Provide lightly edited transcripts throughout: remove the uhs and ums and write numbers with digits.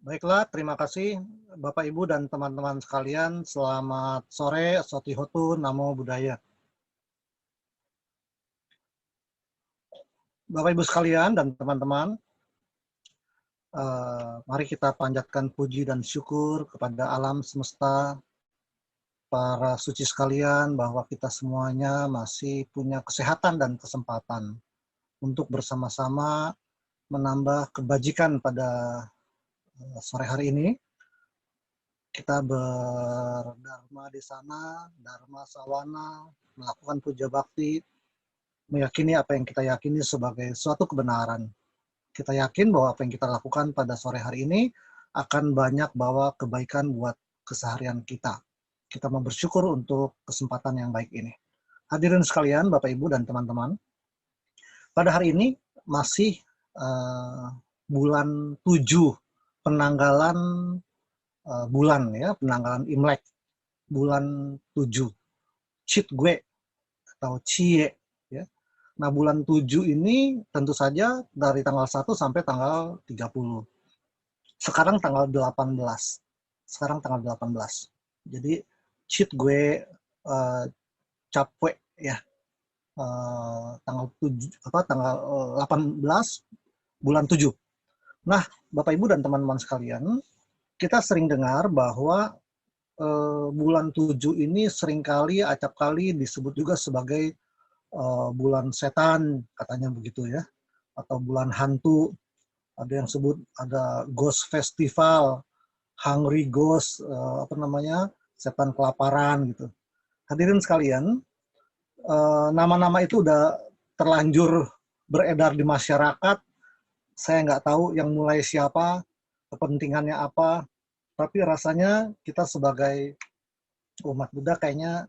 Baiklah, terima kasih Bapak, Ibu, dan teman-teman sekalian. Selamat sore, Sotihotu, Namo Buddhaya. Bapak, Ibu sekalian, dan teman-teman, mari kita panjatkan puji dan syukur kepada alam semesta, para suci sekalian, bahwa kita semuanya masih punya kesehatan dan kesempatan untuk bersama-sama menambah kebajikan pada sore hari ini. Kita berdharma di sana, dharma sawana, melakukan puja bakti, meyakini apa yang kita yakini sebagai suatu kebenaran. Kita yakin bahwa apa yang kita lakukan pada sore hari ini akan banyak bawa kebaikan buat keseharian kita. Kita mau bersyukur untuk kesempatan yang baik ini. Hadirin sekalian, Bapak, Ibu, dan teman-teman, pada hari ini masih bulan 7, penanggalan bulan, ya, penanggalan Imlek, bulan 7, Citgue atau Cie, ya. Nah, bulan 7 ini tentu saja dari tanggal 1 sampai tanggal 30. Sekarang tanggal 18. Sekarang tanggal 18. Jadi Citgue, Capwe, ya. Tanggal 7 tanggal 18 bulan 7. Nah, Bapak, Ibu, dan teman-teman sekalian, kita sering dengar bahwa bulan 7 ini seringkali acap kali disebut juga sebagai bulan setan, katanya begitu, ya, atau bulan hantu. Ada yang sebut ada ghost festival, hungry ghost, setan kelaparan gitu. Hadirin sekalian, nama-nama itu udah terlanjur beredar di masyarakat. Saya nggak tahu yang mulai siapa, kepentingannya apa, tapi rasanya kita sebagai umat Buddha kayaknya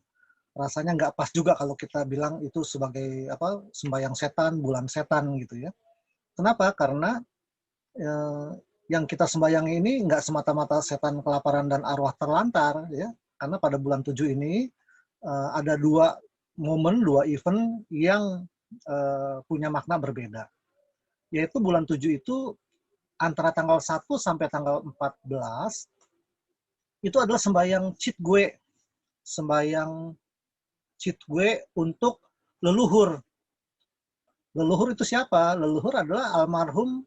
rasanya nggak pas juga kalau kita bilang itu sebagai sembahyang setan, bulan setan gitu, ya. Kenapa? Karena yang kita sembayangi ini nggak semata-mata setan kelaparan dan arwah terlantar, ya. Karena pada bulan 7 ini ada dua momen, dua event yang punya makna berbeda. Yaitu bulan 7 itu antara tanggal 1 sampai tanggal 14 itu adalah sembahyang Citgue. Sembahyang Citgue untuk leluhur. Leluhur itu siapa? Leluhur adalah almarhum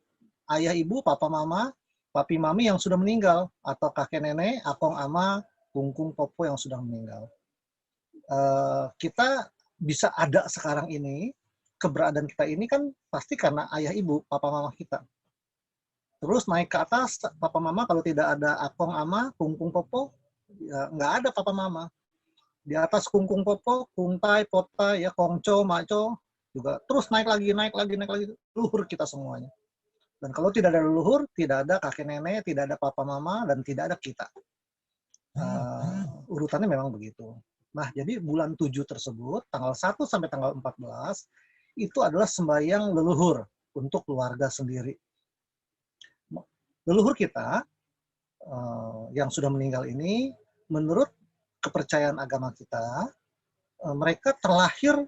ayah, ibu, papa, mama, papi, mami yang sudah meninggal, atau kakek nenek, akong, ama, kungkung, popo yang sudah meninggal. Kita bisa ada sekarang ini, keberadaan kita ini kan pasti karena ayah, ibu, papa, mama kita. Terus naik ke atas, papa, mama, kalau tidak ada akong, ama, kungkung, popo, ya nggak ada papa, mama. Di atas kungkung, popo, kungtai, potai, ya, kongco, maco, juga terus naik lagi, leluhur kita semuanya. Dan kalau tidak ada leluhur, tidak ada kakek nenek, tidak ada papa mama, dan tidak ada kita. Urutannya memang begitu. Nah, jadi bulan 7 tersebut, tanggal 1 sampai tanggal 14, itu adalah sembahyang leluhur untuk keluarga sendiri. Leluhur kita yang sudah meninggal ini, menurut kepercayaan agama kita, mereka terlahir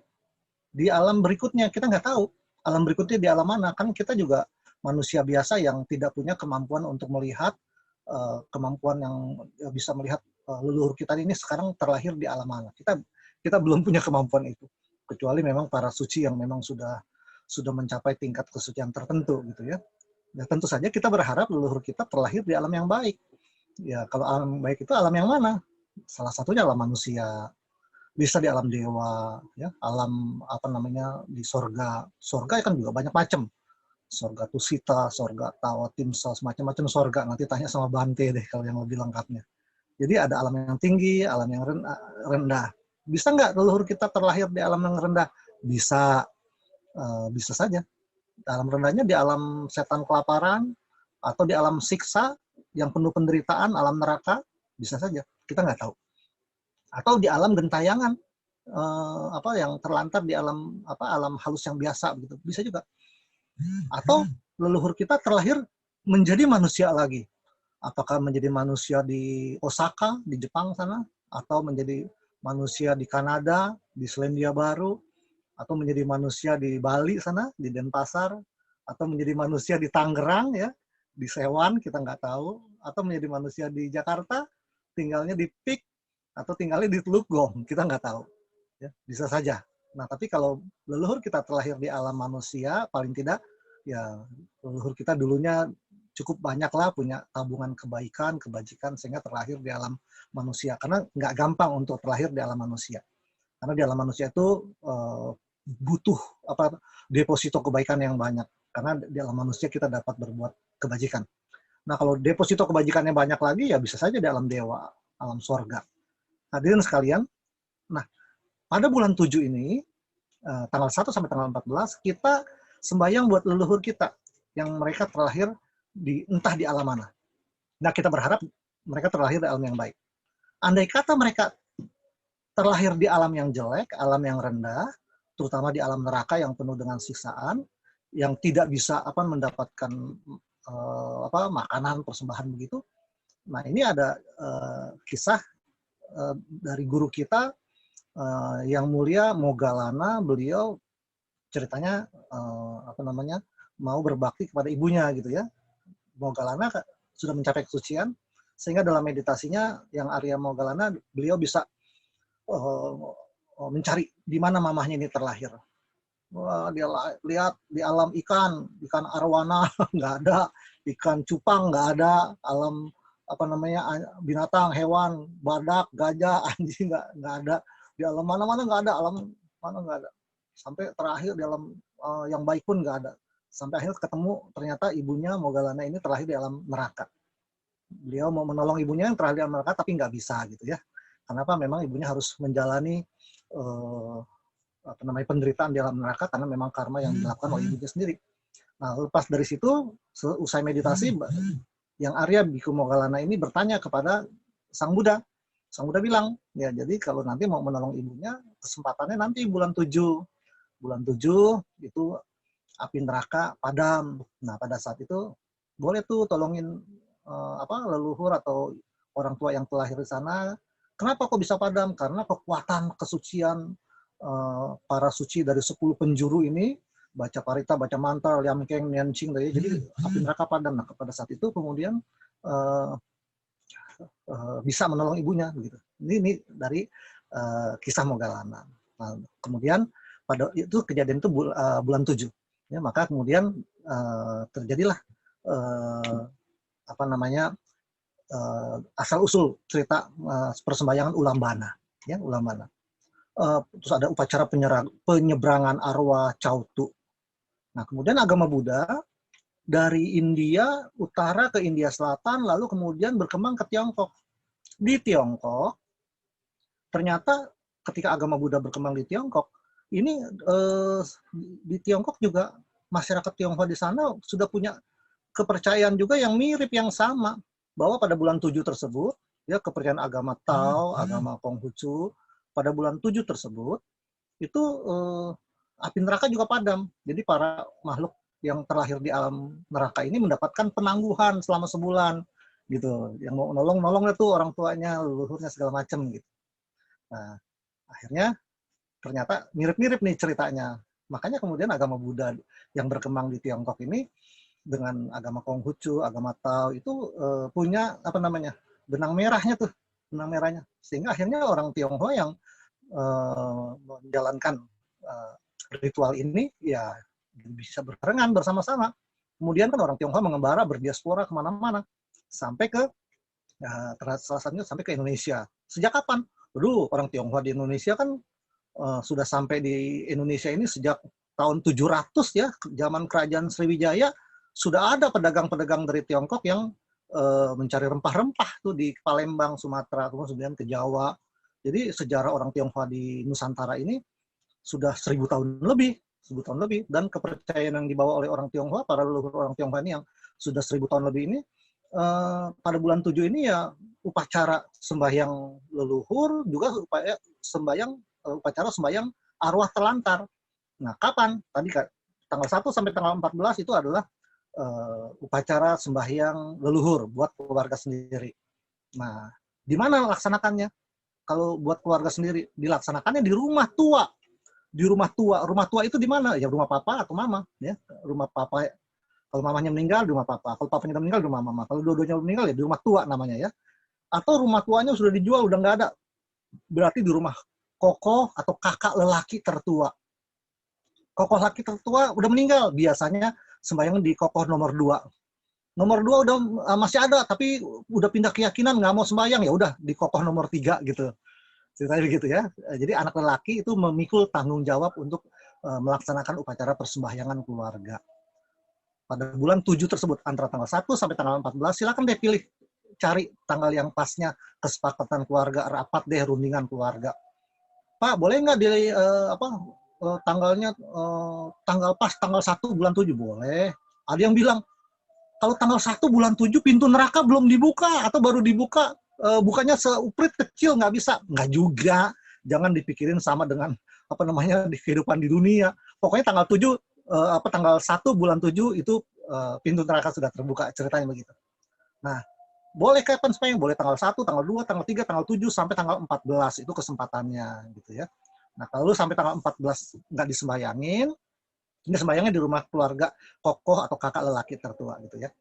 di alam berikutnya. Kita nggak tahu alam berikutnya di alam mana. Kan kita juga manusia biasa yang tidak punya kemampuan untuk melihat, kemampuan yang bisa melihat leluhur kita ini sekarang terlahir di alam mana. Kita belum punya kemampuan itu. Kecuali memang para suci yang memang sudah mencapai tingkat kesucian tertentu gitu, ya. Ya, tentu saja kita berharap leluhur kita terlahir di alam yang baik. Ya, kalau alam baik itu alam yang mana? Salah satunya alam manusia, bisa di alam dewa, ya, alam di sorga. Sorga kan juga banyak macam. Sorga Tusita, sorga Tawa Timsa, macam-macam sorga. Nanti tanya sama Bante deh kalau yang lebih lengkapnya. Jadi ada alam yang tinggi, alam yang rendah. Bisa nggak leluhur kita terlahir di alam yang rendah? Bisa, bisa saja. Alam rendahnya di alam setan kelaparan, atau di alam siksa yang penuh penderitaan, alam neraka, bisa saja. Kita nggak tahu. Atau di alam gentayangan, yang terlantar di alam alam halus yang biasa, begitu. Bisa juga. Atau leluhur kita terlahir menjadi manusia lagi. Apakah menjadi manusia di Osaka, di Jepang sana, atau menjadi manusia di Kanada, di Selandia Baru, atau menjadi manusia di Bali sana, di Denpasar, atau menjadi manusia di Tangerang, ya, di Sewan, kita nggak tahu, atau menjadi manusia di Jakarta, tinggalnya di Pik, atau tinggalnya di Teluk Gong, kita nggak tahu. Ya, bisa saja. Nah, tapi kalau leluhur kita terlahir di alam manusia, paling tidak ya leluhur kita dulunya cukup banyak lah punya tabungan kebaikan, kebajikan sehingga terlahir di alam manusia. Karena nggak gampang untuk terlahir di alam manusia. Karena di alam manusia itu butuh deposito kebaikan yang banyak. Karena di alam manusia kita dapat berbuat kebajikan. Nah, kalau deposito kebajikannya banyak lagi, ya bisa saja di alam dewa, alam sorga. Hadirin sekalian, nah, pada bulan 7 ini, tanggal 1 sampai tanggal 14, kita sembahyang buat leluhur kita yang mereka terlahir entah di alam mana. Nah, kita berharap mereka terlahir di alam yang baik. Andai kata mereka terlahir di alam yang jelek, alam yang rendah, terutama di alam neraka yang penuh dengan siksaan, yang tidak bisa mendapatkan makanan, persembahan begitu. Nah, ini ada kisah dari guru kita yang mulia Moggallana. Beliau ceritanya mau berbakti kepada ibunya gitu ya. Moggallana sudah mencapai kesucian sehingga dalam meditasinya yang Arya Moggallana beliau bisa mencari di mana mamahnya ini terlahir. Wah, dia lihat di alam ikan arwana nggak ada, ikan cupang nggak ada, alam binatang, hewan, badak, gajah, anjing nggak ada, di alam mana-mana nggak ada, alam mana nggak ada, sampai terakhir di alam yang baik pun nggak ada, sampai akhirnya ketemu ternyata ibunya Moggallana ini terlahir di alam neraka. Beliau mau menolong ibunya yang terlahir di alam neraka tapi nggak bisa gitu ya. Kenapa? Memang ibunya harus menjalani penderitaan di alam neraka karena memang karma yang dilakukan oleh ibunya sendiri. Nah, lepas dari situ, usai meditasi, yang Arya Bhikkhu Moggallana ini bertanya kepada Sang Buddha. Sang Buddha bilang, ya jadi kalau nanti mau menolong ibunya, kesempatannya nanti bulan 7. Bulan 7 itu api neraka padam. Nah, pada saat itu boleh tuh tolongin leluhur atau orang tua yang terlahir di sana. Kenapa kok bisa padam? Karena kekuatan kesucian para suci dari 10 penjuru ini, baca parita, baca mantra, liam keng, nian ching, jadi api neraka padam. Nah, pada saat itu kemudian bisa menolong ibunya begitu. Ini dari kisah Moggallana. Nah, kemudian pada itu kejadian itu bulan 7. Ya, maka kemudian terjadilah asal usul cerita persembahyangan ulambana, ya, ulambana. Terus ada upacara penyeberangan arwah Chautu. Nah, kemudian agama Buddha dari India Utara ke India Selatan, lalu kemudian berkembang ke Tiongkok. Di Tiongkok, ternyata ketika agama Buddha berkembang di Tiongkok, ini di Tiongkok juga masyarakat Tionghoa di sana sudah punya kepercayaan juga yang mirip, yang sama, bahwa pada bulan 7 tersebut, ya, kepercayaan agama Tao, agama Konghucu, pada bulan 7 tersebut, itu api neraka juga padam. Jadi para makhluk yang terlahir di alam neraka ini mendapatkan penangguhan selama sebulan. Gitu. Yang mau nolongnya tuh orang tuanya, leluhurnya, segala macam gitu. Nah, akhirnya ternyata mirip-mirip nih ceritanya. Makanya kemudian agama Buddha yang berkembang di Tiongkok ini dengan agama Konghucu, agama Tao itu punya benang merahnya tuh, benang merahnya. Sehingga akhirnya orang Tionghoa yang menjalankan ritual ini ya bisa berbarengan bersama-sama. Kemudian kan orang Tionghoa mengembara, berdiaspora kemana-mana sampai ke salah satunya sampai ke Indonesia. Sejak kapan? Dulu orang Tionghoa di Indonesia kan sudah sampai di Indonesia ini sejak tahun 700 ya, zaman kerajaan Sriwijaya sudah ada pedagang-pedagang dari Tiongkok yang mencari rempah-rempah tuh di Palembang, Sumatera, kemudian ke Jawa. Jadi sejarah orang Tionghoa di Nusantara ini sudah 1000 tahun lebih, dan kepercayaan yang dibawa oleh orang Tionghoa, para leluhur orang Tionghoa ini yang sudah 1000 tahun lebih ini, pada bulan 7 ini ya upacara sembahyang leluhur, juga upacara sembahyang arwah terlantar. Nah, kapan? Tadi tanggal 1 sampai tanggal 14 itu adalah upacara sembahyang leluhur buat keluarga sendiri. Nah, di mana laksanakannya? Kalau buat keluarga sendiri, dilaksanakannya di rumah tua. Di rumah tua. Rumah tua itu di mana? Ya rumah papa atau mama, ya. Rumah papa Kalau mamanya meninggal di rumah papa, kalau papanya udah meninggal di rumah mama, kalau dua-duanya meninggal ya di rumah tua namanya ya. Atau rumah tuanya sudah dijual udah nggak ada, berarti di rumah kokoh atau kakak lelaki tertua. Kokoh laki tertua udah meninggal, biasanya sembahyang di kokoh nomor 2. Nomor 2 udah masih ada tapi udah pindah keyakinan nggak mau sembahyang, ya udah di kokoh nomor 3 gitu. Ceritanya begitu ya. Jadi anak lelaki itu memikul tanggung jawab untuk melaksanakan upacara persembahyangan keluarga. Pada bulan 7 tersebut, antara tanggal 1 sampai tanggal 14, silakan deh pilih, cari tanggal yang pasnya, kesepakatan keluarga, rapat deh, rundingan keluarga. Pak, boleh nggak di tanggalnya tanggal pas tanggal 1 bulan 7? Boleh. Ada yang bilang, kalau tanggal 1 bulan 7 pintu neraka belum dibuka atau baru dibuka, bukannya seuprit kecil, nggak bisa. Nggak juga. Jangan dipikirin sama dengan di kehidupan di dunia. Pokoknya tanggal 7 tanggal 1 bulan 7 itu pintu neraka sudah terbuka, ceritanya begitu. Nah, boleh kapan sembahyang? Boleh tanggal 1, tanggal 2, tanggal 3, tanggal 7 sampai tanggal 14 itu kesempatannya gitu ya. Nah, kalau sampai tanggal 14 nggak disembayangin, ini sembayangnya di rumah keluarga kokoh atau kakak lelaki tertua gitu ya.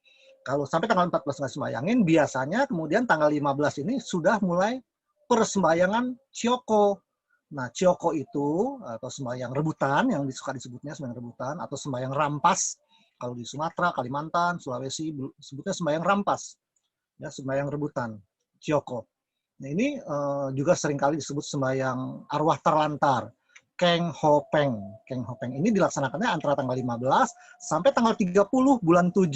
Kalau sampai tanggal 14 nggak sembayangin, biasanya kemudian tanggal 15 ini sudah mulai persembahyangan cioko. Nah, cioko itu atau sembahyang rebutan yang suka disebutnya sembahyang rebutan atau sembahyang rampas. Kalau di Sumatera, Kalimantan, Sulawesi sebutnya sembahyang rampas. Ya, sembahyang rebutan, cioko. Nah, ini juga seringkali disebut sembahyang arwah terlantar. Keng Ho Peng. Keng Ho Peng ini dilaksanakannya antara tanggal 15 sampai tanggal 30 bulan 7.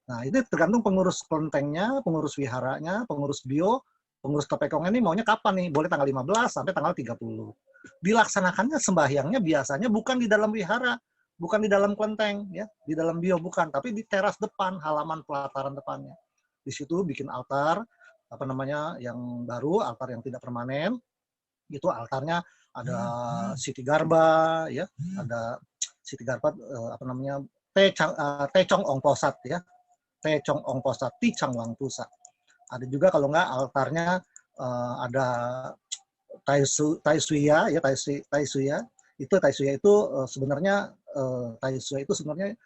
Nah, ini tergantung pengurus kelentengnya, pengurus wiharanya, pengurus bio, pengurus kepekongnya ini maunya kapan nih? Boleh tanggal 15 sampai tanggal 30. Dilaksanakannya sembahyangnya biasanya bukan di dalam wihara, bukan di dalam kelenteng, ya, di dalam bio bukan, tapi di teras depan, halaman pelataran depannya. Di situ bikin altar, yang baru, altar yang tidak permanen. Itu altarnya ada Siti Garba, ya, ada Siti Garba, Tecong Ong Posat, ya, Tecong Ong Posat, Ticang Wang Pusat. Ada juga kalau nggak altarnya ada Taisuya, ya, Taisuya. Taisuya itu sebenarnya Taisuya itu sebenarnya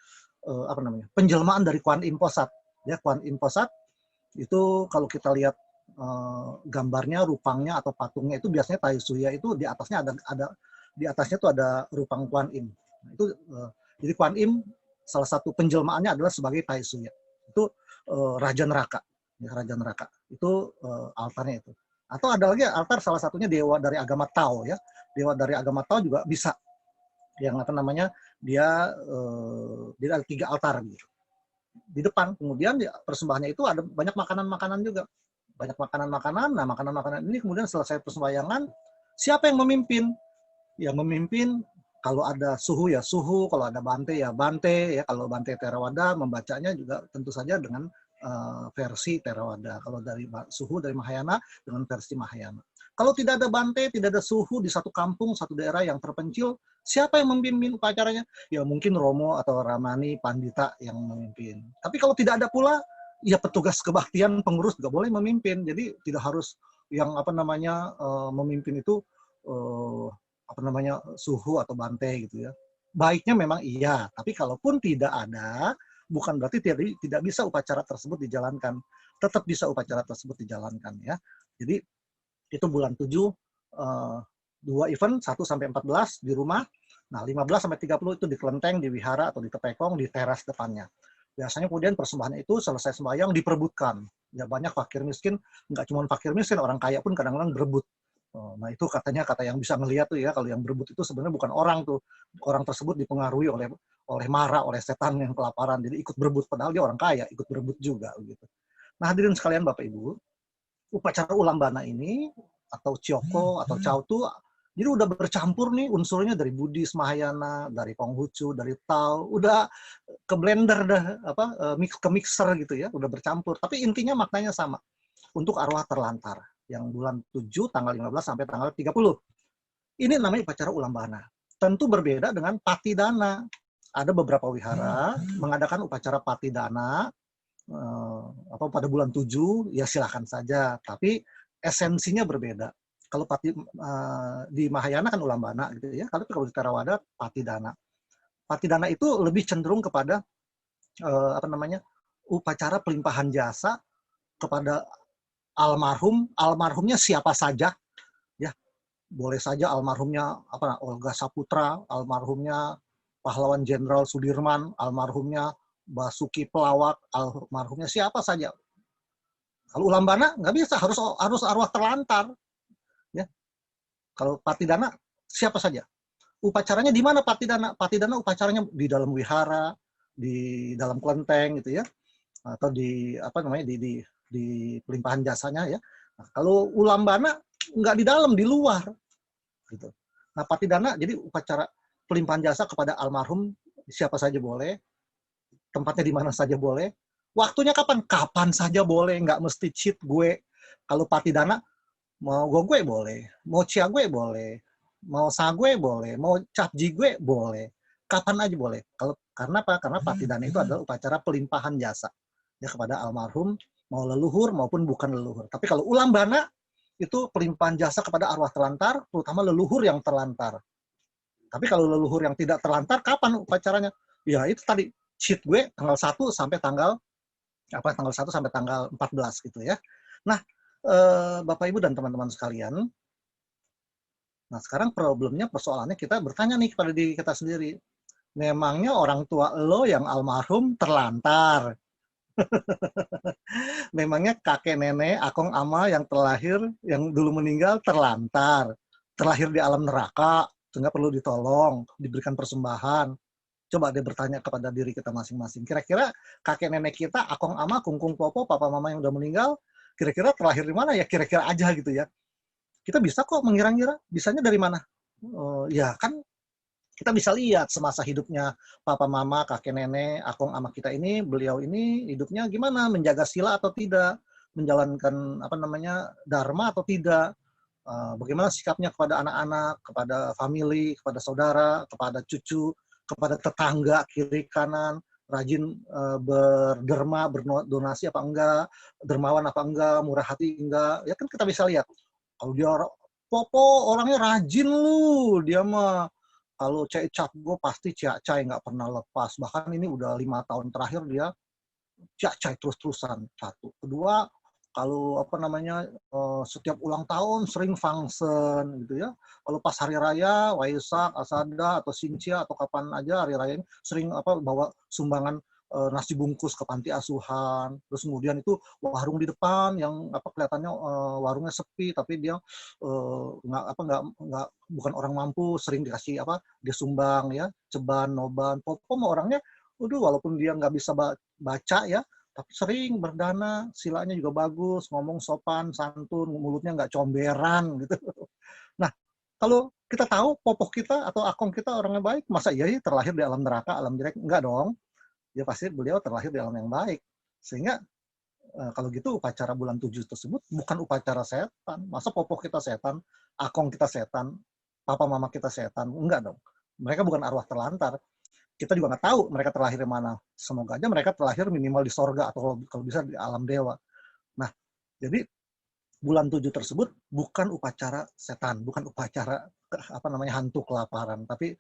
penjelmaan dari Kuan Im Posat. Ya, Kuan Im Posat itu kalau kita lihat gambarnya, rupangnya atau patungnya itu biasanya Taisuya itu di atasnya ada di atasnya tuh ada rupang Kuan Im. Nah, itu jadi Kuan Im salah satu penjelmaannya adalah sebagai Taisuya. Itu Raja Neraka, ya, Raja Neraka. Itu altarnya itu. Atau ada lagi altar salah satunya dewa dari agama Tao, ya. Dewa dari agama Tao juga bisa. Yang dia ada 3 altar gitu di depan. Kemudian persembahannya itu ada banyak makanan-makanan juga. Banyak makanan-makanan. Nah, makanan-makanan ini kemudian selesai persembahyangan, siapa yang memimpin? Yang memimpin kalau ada suhu ya suhu, kalau ada bante ya bante, ya, kalau bante Theravada membacanya juga tentu saja dengan versi Theravada. Kalau dari suhu dari Mahayana dengan versi Mahayana. Kalau tidak ada bante, tidak ada suhu di satu kampung, satu daerah yang terpencil, siapa yang memimpin upacaranya? Ya mungkin Romo atau Ramani Pandita yang memimpin. Tapi kalau tidak ada pula, ya petugas kebaktian pengurus juga boleh memimpin. Jadi tidak harus yang memimpin itu suhu atau bante gitu ya. Baiknya memang iya, tapi kalaupun tidak ada, bukan berarti tidak bisa upacara tersebut dijalankan. Tetap bisa upacara tersebut dijalankan ya. Jadi itu bulan 7 2 event 1 sampai 14 di rumah. Nah, 15 sampai 30 itu di kelenteng, di wihara atau di tepekong, di teras depannya. Biasanya kemudian persembahan itu selesai sembahyang diperebutkan. Ya banyak fakir miskin, nggak cuma fakir miskin, orang kaya pun kadang-kadang berebut. Nah, itu katanya kata yang bisa ngelihat tuh ya, kalau yang berebut itu sebenarnya bukan orang tuh. Orang tersebut dipengaruhi oleh Mara, oleh setan yang kelaparan. Jadi ikut berebut, padahal dia orang kaya, ikut berebut juga gitu. Nah, hadirin sekalian Bapak Ibu, upacara ulambana ini atau cioko atau cautu jadi udah bercampur nih unsurnya dari Buddhis, Mahayana, dari Konghucu, dari Tao, udah ke blender dah ke mixer gitu ya, udah bercampur. Tapi intinya maknanya sama. Untuk arwah terlantar yang bulan 7 tanggal 15 sampai tanggal 30. Ini namanya upacara ulambana. Tentu berbeda dengan patidana. Ada beberapa wihara mengadakan upacara patidana pada bulan 7, ya silahkan saja. Tapi esensinya berbeda. Kalau di Mahayana kan ulambana gitu ya. Kalau di Theravada patidana. Patidana itu lebih cenderung kepada apa namanya, upacara pelimpahan jasa kepada almarhumnya siapa saja, ya. Boleh saja almarhumnya apa, Olga Saputra, almarhumnya pahlawan Jenderal Sudirman, almarhumnya Basuki Pelawak, almarhumnya siapa saja. Kalau Ulambana nggak bisa, harus arwah terlantar, ya. Kalau Patidana siapa saja. Upacaranya di mana Patidana? Patidana upacaranya di dalam wihara, di dalam kelenteng gitu ya, atau di apa namanya, di pelimpahan jasanya ya. Nah, kalau Ulambana nggak di dalam, di luar gitu. Nah, Patidana jadi upacara pelimpahan jasa kepada almarhum siapa saja boleh, tempatnya di mana saja boleh, waktunya kapan? Kapan saja boleh, nggak mesti cheat gue. Kalau Patidana mau gue boleh, mau cia gue boleh, mau sa gue boleh, mau capji gue boleh, kapan aja boleh. Kalau karena apa? Karena Patidana itu adalah upacara pelimpahan jasa ya kepada almarhum, mau leluhur maupun bukan leluhur. Tapi kalau Ulambana itu pelimpahan jasa kepada arwah terlantar, terutama leluhur yang terlantar. Tapi kalau leluhur yang tidak terlantar, kapan upacaranya? Ya itu tadi, sheet gue tanggal 1 sampai tanggal tanggal 1 sampai tanggal 14 gitu ya. Nah, Bapak Ibu dan teman-teman sekalian, nah sekarang problemnya, persoalannya kita bertanya nih kepada diri kita sendiri. Memangnya orang tua lo yang almarhum terlantar? Memangnya kakek nenek, akong ama yang terlahir, yang dulu meninggal terlantar? Terlahir di alam neraka, sehingga perlu ditolong, diberikan persembahan. Coba deh bertanya kepada diri kita masing-masing. Kira-kira kakek nenek kita, akong ama, kungkung popo, papa mama yang udah meninggal, kira-kira terlahir di mana ya? Kira-kira aja gitu ya. Kita bisa kok mengira-ngira. Bisanya dari mana? Ya kan kita bisa lihat semasa hidupnya papa mama, kakek nenek, akong ama kita ini, beliau ini hidupnya gimana? Menjaga sila atau tidak? Menjalankan apa namanya, dharma atau tidak? Bagaimana sikapnya kepada anak-anak, kepada family, kepada saudara, kepada cucu, kepada tetangga kiri kanan, rajin berderma, berdonasi apa enggak, dermawan apa enggak, murah hati enggak, ya kan kita bisa lihat. Kalau dia Popo orangnya rajin lu, dia mah kalau cai cap gue pasti cai nggak pernah lepas. Bahkan ini udah 5 tahun terakhir dia cai terus-terusan. Satu, kedua, kalau apa namanya, setiap ulang tahun sering function gitu ya. Kalau pas hari raya, Waisak, Asada atau Sincia atau kapan aja hari raya ini sering apa bawa sumbangan nasi bungkus ke panti asuhan. Terus kemudian itu warung di depan yang apa kelihatannya warungnya sepi tapi dia nggak bukan orang mampu, sering dikasih apa dia sumbang ya, ceban, noban. Popo mah orangnya, walaupun dia nggak bisa baca ya, tapi sering berdana, silanya juga bagus, ngomong sopan, santun, mulutnya nggak comberan gitu. Nah, kalau kita tahu popok kita atau akong kita orangnya baik, masa iya terlahir di alam neraka, alam jelek? Enggak dong. Ya pasti beliau terlahir di alam yang baik. Sehingga kalau gitu upacara bulan 7 tersebut bukan upacara setan. Masa popok kita setan, akong kita setan, papa mama kita setan? Enggak dong. Mereka bukan arwah terlantar. Kita juga nggak tahu mereka terlahir di mana. Semoga aja mereka terlahir minimal di sorga atau kalau bisa di alam dewa. Nah, jadi bulan 7 tersebut bukan upacara setan, bukan upacara apa namanya hantu kelaparan, tapi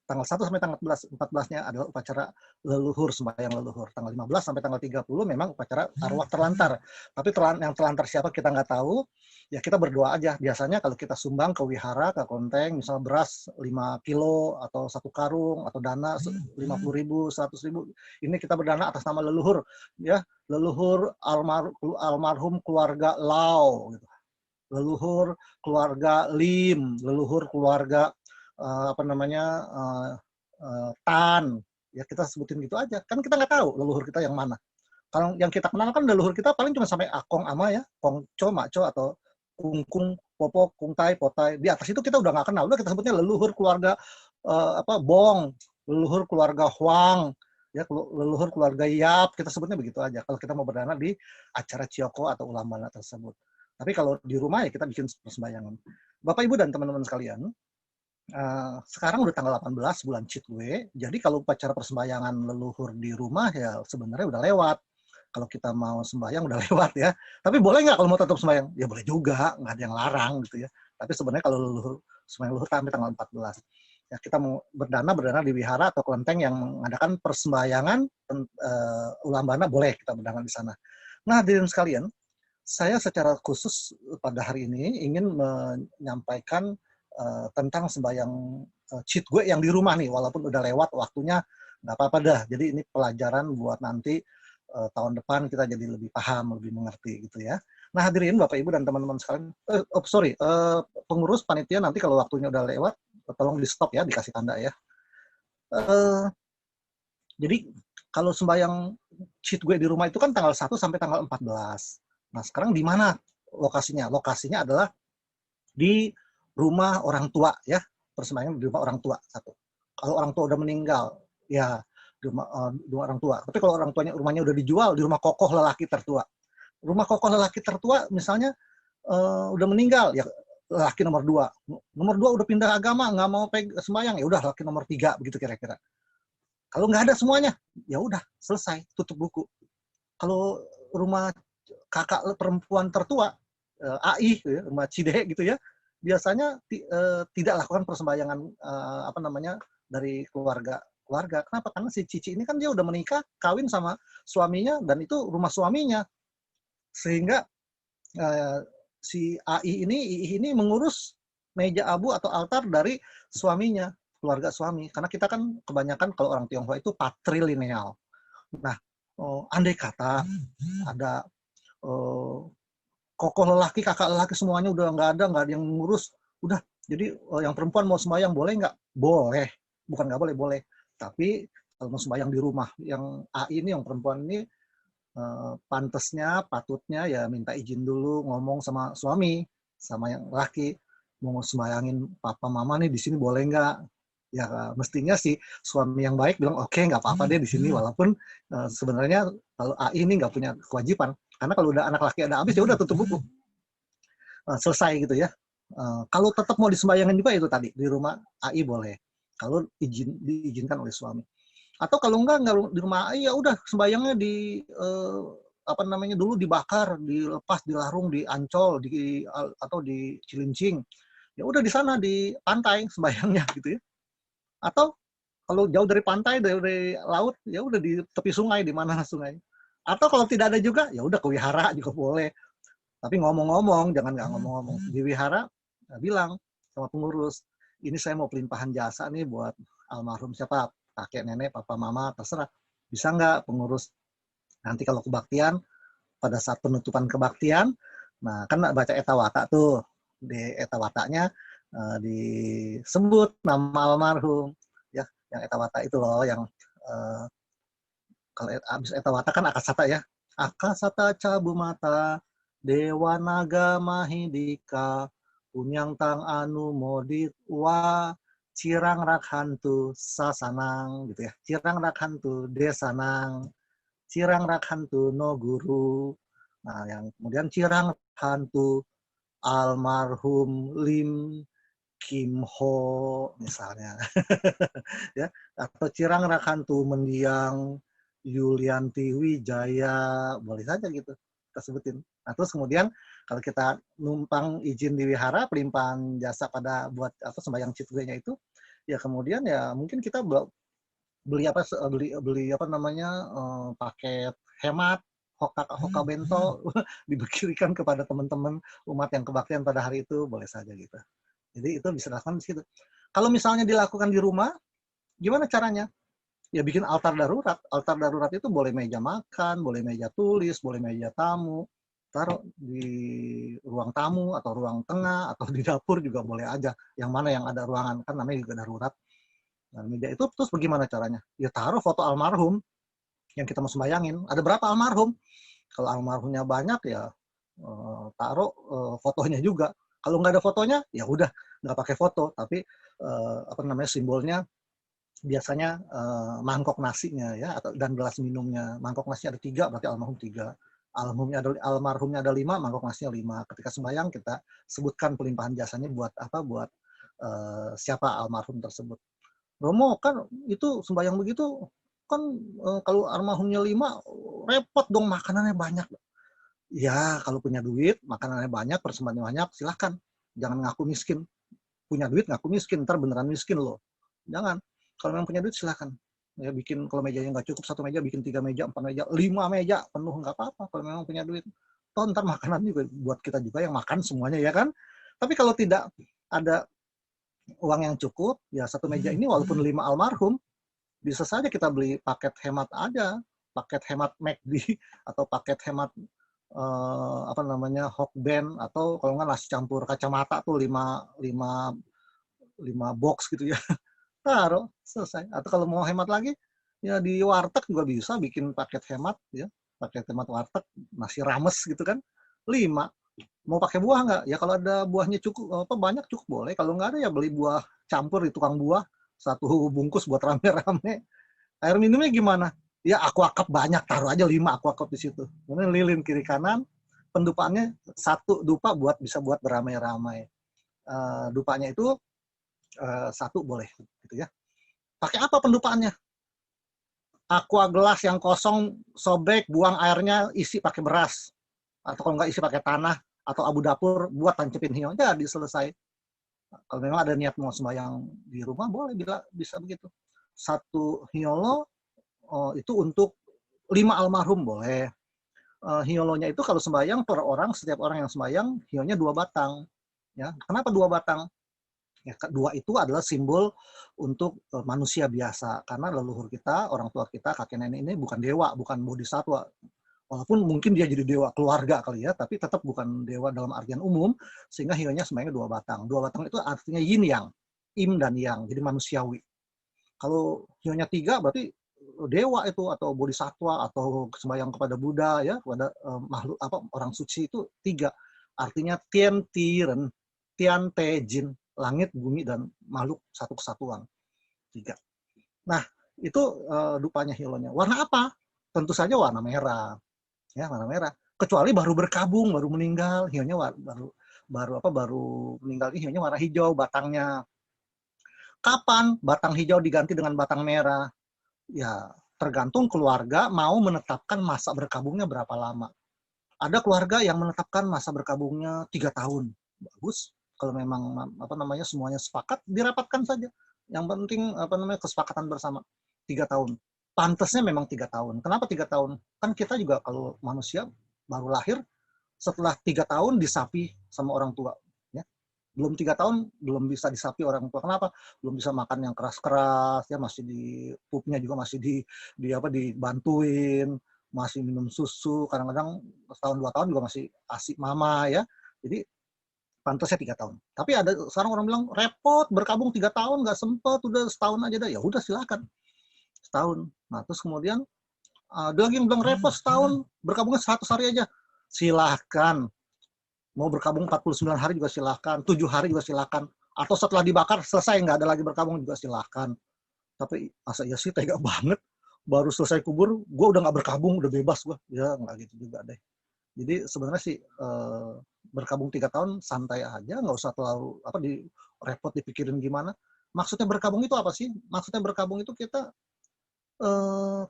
tanggal 1 sampai tanggal 14-nya adalah upacara leluhur, sembahyang leluhur. Tanggal 15 sampai tanggal 30 memang upacara arwah terlantar. Tapi yang terlantar siapa kita nggak tahu. Ya kita berdoa aja. Biasanya kalau kita sumbang ke wihara, ke kelenteng, misalnya beras 5 kilo atau 1 karung atau dana 50.000, 100.000, ini kita berdana atas nama leluhur ya, leluhur almarhum keluarga Lau gitu. Leluhur keluarga Lim, leluhur keluarga apa namanya Tan, ya kita sebutin gitu aja. Kan kita nggak tahu leluhur kita yang mana. Kalau yang kita kenal kan leluhur kita paling cuma sampai akong ama ya, kongco, maco atau kungkung, popo, kungtai, potai. Di atas itu kita udah nggak kenal. Udah kita sebutnya leluhur keluarga Bong, leluhur keluarga Huang, ya leluhur keluarga Yap, kita sebutnya begitu aja. Kalau kita mau berdana di acara Cioko atau Ulambana tersebut. Tapi kalau di rumah ya kita bikin persembahyangan. Bapak Ibu dan teman-teman sekalian, sekarang udah tanggal 18 bulan Citwe, jadi kalau upacara persembahyangan leluhur di rumah ya sebenarnya udah lewat. Kalau kita mau sembahyang udah lewat ya. Tapi boleh nggak kalau mau tetap sembahyang? Ya boleh juga, nggak ada yang larang gitu ya. Tapi sebenarnya kalau leluhur sembahyang leluhur sampai tanggal 14. Ya, kita mau berdana di wihara atau kelenteng yang mengadakan persembahyangan ulambana, boleh kita berdana di sana. Nah, hadirin sekalian, saya secara khusus pada hari ini ingin menyampaikan tentang sembahyang cheat gue yang di rumah nih, walaupun udah lewat waktunya, nggak apa-apa dah. Jadi ini pelajaran buat nanti tahun depan kita jadi lebih paham, lebih mengerti gitu ya. Nah, hadirin Bapak Ibu dan teman-teman sekalian, pengurus panitia nanti kalau waktunya udah lewat, tolong di stop ya, dikasih tanda ya. Jadi kalau sembahyang cheat gue di rumah itu kan tanggal 1 sampai tanggal 14. Nah, sekarang di mana lokasinya? Lokasinya adalah di rumah orang tua ya. Persembahyangan di rumah orang tua satu. Kalau orang tua udah meninggal, ya di rumah orang tua. Tapi kalau orang tuanya rumahnya udah dijual, di rumah kokoh lelaki tertua. Rumah kokoh lelaki tertua misalnya udah meninggal, ya laki nomor 2. Nomor 2 udah pindah agama, nggak mau sembahyang, ya udah laki nomor 3 begitu kira-kira. Kalau nggak ada semuanya, ya udah selesai, tutup buku. Kalau rumah kakak perempuan tertua, AI, gitu ya, rumah Cidehe gitu ya, biasanya tidak lakukan persembahyangan dari keluarga. Kenapa? Karena si Cici ini kan dia udah menikah, kawin sama suaminya, dan itu rumah suaminya. Sehingga si II ini mengurus meja abu atau altar dari suaminya, keluarga suami. Karena kita kan kebanyakan kalau orang Tionghoa itu patrilineal. Nah, andai kata ada kokoh lelaki, kakak lelaki semuanya udah nggak ada yang ngurus, udah. Jadi yang perempuan mau sembahyang boleh nggak? Boleh. Bukan nggak boleh, boleh. Tapi kalau mau sembahyang di rumah, yang AI ini, yang perempuan ini, patutnya ya minta izin dulu, ngomong sama suami, sama yang laki, mau sembayangin papa mama nih di sini boleh nggak? Ya mestinya sih suami yang baik bilang oke, nggak apa-apa deh di sini, walaupun sebenarnya kalau AI ini nggak punya kewajiban, karena kalau udah anak laki ada habis ya udah tutup buku, selesai gitu ya. Kalau tetap mau disembayangin juga itu tadi di rumah AI boleh, kalau diizinkan oleh suami. Atau kalau enggak di rumah ya udah sembayangnya di dulu dibakar, dilepas, dilarung di Ancol, atau di Cilincing. Ya udah di sana di pantai sembayangnya gitu ya. Atau kalau jauh dari pantai, dari laut, ya udah di tepi sungai, di mana sungai. Atau kalau tidak ada juga, ya udah ke wihara juga boleh. Tapi ngomong-ngomong, jangan nggak ngomong-ngomong. Di wihara bilang sama pengurus, ini saya mau pelimpahan jasa nih buat almarhum siapa, kakek, nenek, papa, mama, terserah. Bisa nggak pengurus? Nanti kalau kebaktian, pada saat penutupan kebaktian, nah kan baca etawata tuh. Di etawatanya disebut nama almarhum. Ya, yang etawata itu loh, yang kalau abis etawata kan akasata ya. Akasata cabumata, dewa naga mahidika, punyang tang anu modit wa, cirang rakhantu sasanang gitu ya. Cirang rakhantu desanang, cirang rakhantu no guru. Nah, yang kemudian cirang rakhantu almarhum Lim Kim Ho misalnya. Ya, atau cirang rakhantu mendiang Yulianti Wijaya, boleh saja gitu kita sebutin. Nah, terus kemudian kalau kita numpang izin di wihara, pelimpahan jasa pada buat sembahyang citwenya itu, ya kemudian ya mungkin kita beli paket hemat, hoka bento, diberikan kepada teman-teman umat yang kebaktian pada hari itu, boleh saja gitu. Jadi itu bisa dilakukan di situ. Kalau misalnya dilakukan di rumah, gimana caranya? Ya bikin altar darurat. Altar darurat itu boleh meja makan, boleh meja tulis, boleh meja tamu. Taruh di ruang tamu atau ruang tengah atau di dapur juga boleh aja. Yang mana yang ada ruangan, kan namanya juga darurat. Nah, meja itu terus bagaimana caranya? Ya taruh foto almarhum yang kita mau sembayangin. Ada berapa almarhum? Kalau almarhumnya banyak ya taruh fotonya juga. Kalau nggak ada fotonya, ya udah nggak pakai foto, tapi simbolnya biasanya mangkok nasinya ya, dan gelas minumnya. Mangkok nasinya ada 3, berarti almarhum 3. Almarhumnya ada 5, mangkok nasinya 5. Ketika sembahyang kita sebutkan pelimpahan jasanya buat apa? Buat siapa almarhum tersebut. Romo kan itu sembahyang begitu kan kalau almarhumnya 5 repot dong, makanannya banyak. Ya kalau punya duit, makanannya banyak, persembahannya banyak, silahkan. Jangan ngaku miskin. Punya duit ngaku miskin, ntar beneran miskin loh. Jangan. Kalau memang punya duit silahkan. Ya bikin, kalau mejanya nggak cukup 1 meja, bikin 3 meja, 4 meja, 5 meja penuh, nggak apa-apa kalau memang punya duit. Toh ntar makanan juga buat kita juga yang makan semuanya ya kan. Tapi kalau tidak ada uang yang cukup, ya 1 meja ini walaupun 5 almarhum, bisa saja kita beli paket hemat aja, paket hemat McD atau paket hemat apa namanya Hokben, atau kalau nggak nasi campur kacamata tuh 5 box gitu ya. Taruh, selesai. Atau kalau mau hemat lagi, ya di warteg juga bisa bikin paket hemat ya, paket hemat warteg, nasi rames gitu kan, 5. Mau pakai buah nggak? Ya kalau ada buahnya cukup apa banyak cukup boleh. Kalau nggak ada ya beli buah campur di tukang buah, 1 bungkus buat rame-rame. Air minumnya gimana? Ya aquacup banyak, taruh aja 5 aquacup di situ. Kemudian lilin kiri kanan, pendupaannya 1 dupa bisa buat beramai-ramai. Dupanya itu 1 boleh gitu ya. Pakai apa pendupaannya? Aqua gelas yang kosong, sobek, buang airnya, isi pakai beras. Atau kalau nggak isi pakai tanah, atau abu dapur, buat tancepin hiu. Jadi selesai. Kalau memang ada niat mau sembahyang di rumah, boleh bisa begitu. 1 hiolo itu untuk 5 almarhum boleh. Hiolonya itu kalau sembahyang per orang, setiap orang yang sembahyang, hionya 2 batang. Ya, kenapa 2 batang? Ya, 2 itu adalah simbol untuk manusia biasa, karena leluhur kita, orang tua kita, kakek nenek ini bukan dewa, bukan bodhisatwa. Walaupun mungkin dia jadi dewa keluarga kali ya, tapi tetap bukan dewa dalam artian umum, sehingga hionya sebenarnya 2 batang. 2 batang itu artinya yin yang, im dan yang, jadi manusiawi. Kalau hionya 3 berarti dewa itu, atau bodhisatwa, atau sembahyang kepada Buddha ya, kepada makhluk apa orang suci itu 3. Artinya tian tiren, tian te jin, langit, bumi, dan makhluk satu kesatuan. 3. Nah, itu dupanya hilonya. Warna apa? Tentu saja warna merah. Ya, warna merah. Kecuali baru berkabung, baru meninggal, hionya baru meninggal, hionya warna hijau batangnya. Kapan batang hijau diganti dengan batang merah? Ya, tergantung keluarga mau menetapkan masa berkabungnya berapa lama. Ada keluarga yang menetapkan masa berkabungnya 3 tahun. Bagus. Kalau memang apa namanya semuanya sepakat, dirapatkan saja. Yang penting apa namanya kesepakatan bersama. 3 tahun. Pantasnya memang 3 tahun. Kenapa 3 tahun? Kan kita juga kalau manusia baru lahir, setelah 3 tahun disapi sama orang tua. Ya. Belum 3 tahun, belum bisa disapi orang tua. Kenapa? Belum bisa makan yang keras-keras, ya masih di pupnya juga masih dibantuin, masih minum susu, kadang-kadang setahun 2 tahun juga masih asik mama ya. Jadi pantasnya 3 tahun. Tapi ada sekarang orang bilang repot berkabung 3 tahun nggak sempet, udah setahun aja dah. Ya udah silakan setahun. Nah terus kemudian ada lagi yang bilang repot setahun berkabungnya 100 hari aja. Silahkan. Mau berkabung 49 hari juga silahkan, 7 hari juga silahkan. Atau setelah dibakar selesai nggak ada lagi berkabung juga silahkan. Tapi masa iya sih tega banget. Baru selesai kubur, gue udah nggak berkabung, udah bebas gue. Ya nggak gitu juga deh. Jadi sebenarnya sih berkabung 3 tahun santai aja, nggak usah terlalu repot dipikirin gimana. Maksudnya berkabung itu apa sih? Maksudnya berkabung itu kita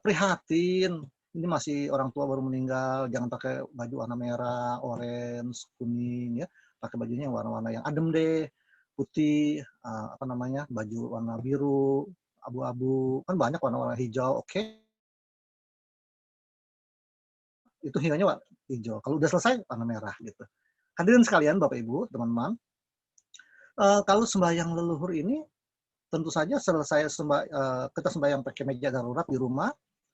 prihatin. Ini masih orang tua baru meninggal, jangan pakai baju warna merah, orange, kuning ya. Pakai bajunya yang warna-warna yang adem deh, putih, apa namanya, baju warna biru, abu-abu, kan banyak warna-warna hijau, oke. Itu hijaunya warna hijau. Kalau udah selesai warna merah gitu. Hadirin sekalian, Bapak Ibu, teman-teman, kalau sembahyang leluhur ini tentu saja selesai kita sembahyang pakai meja darurat di rumah.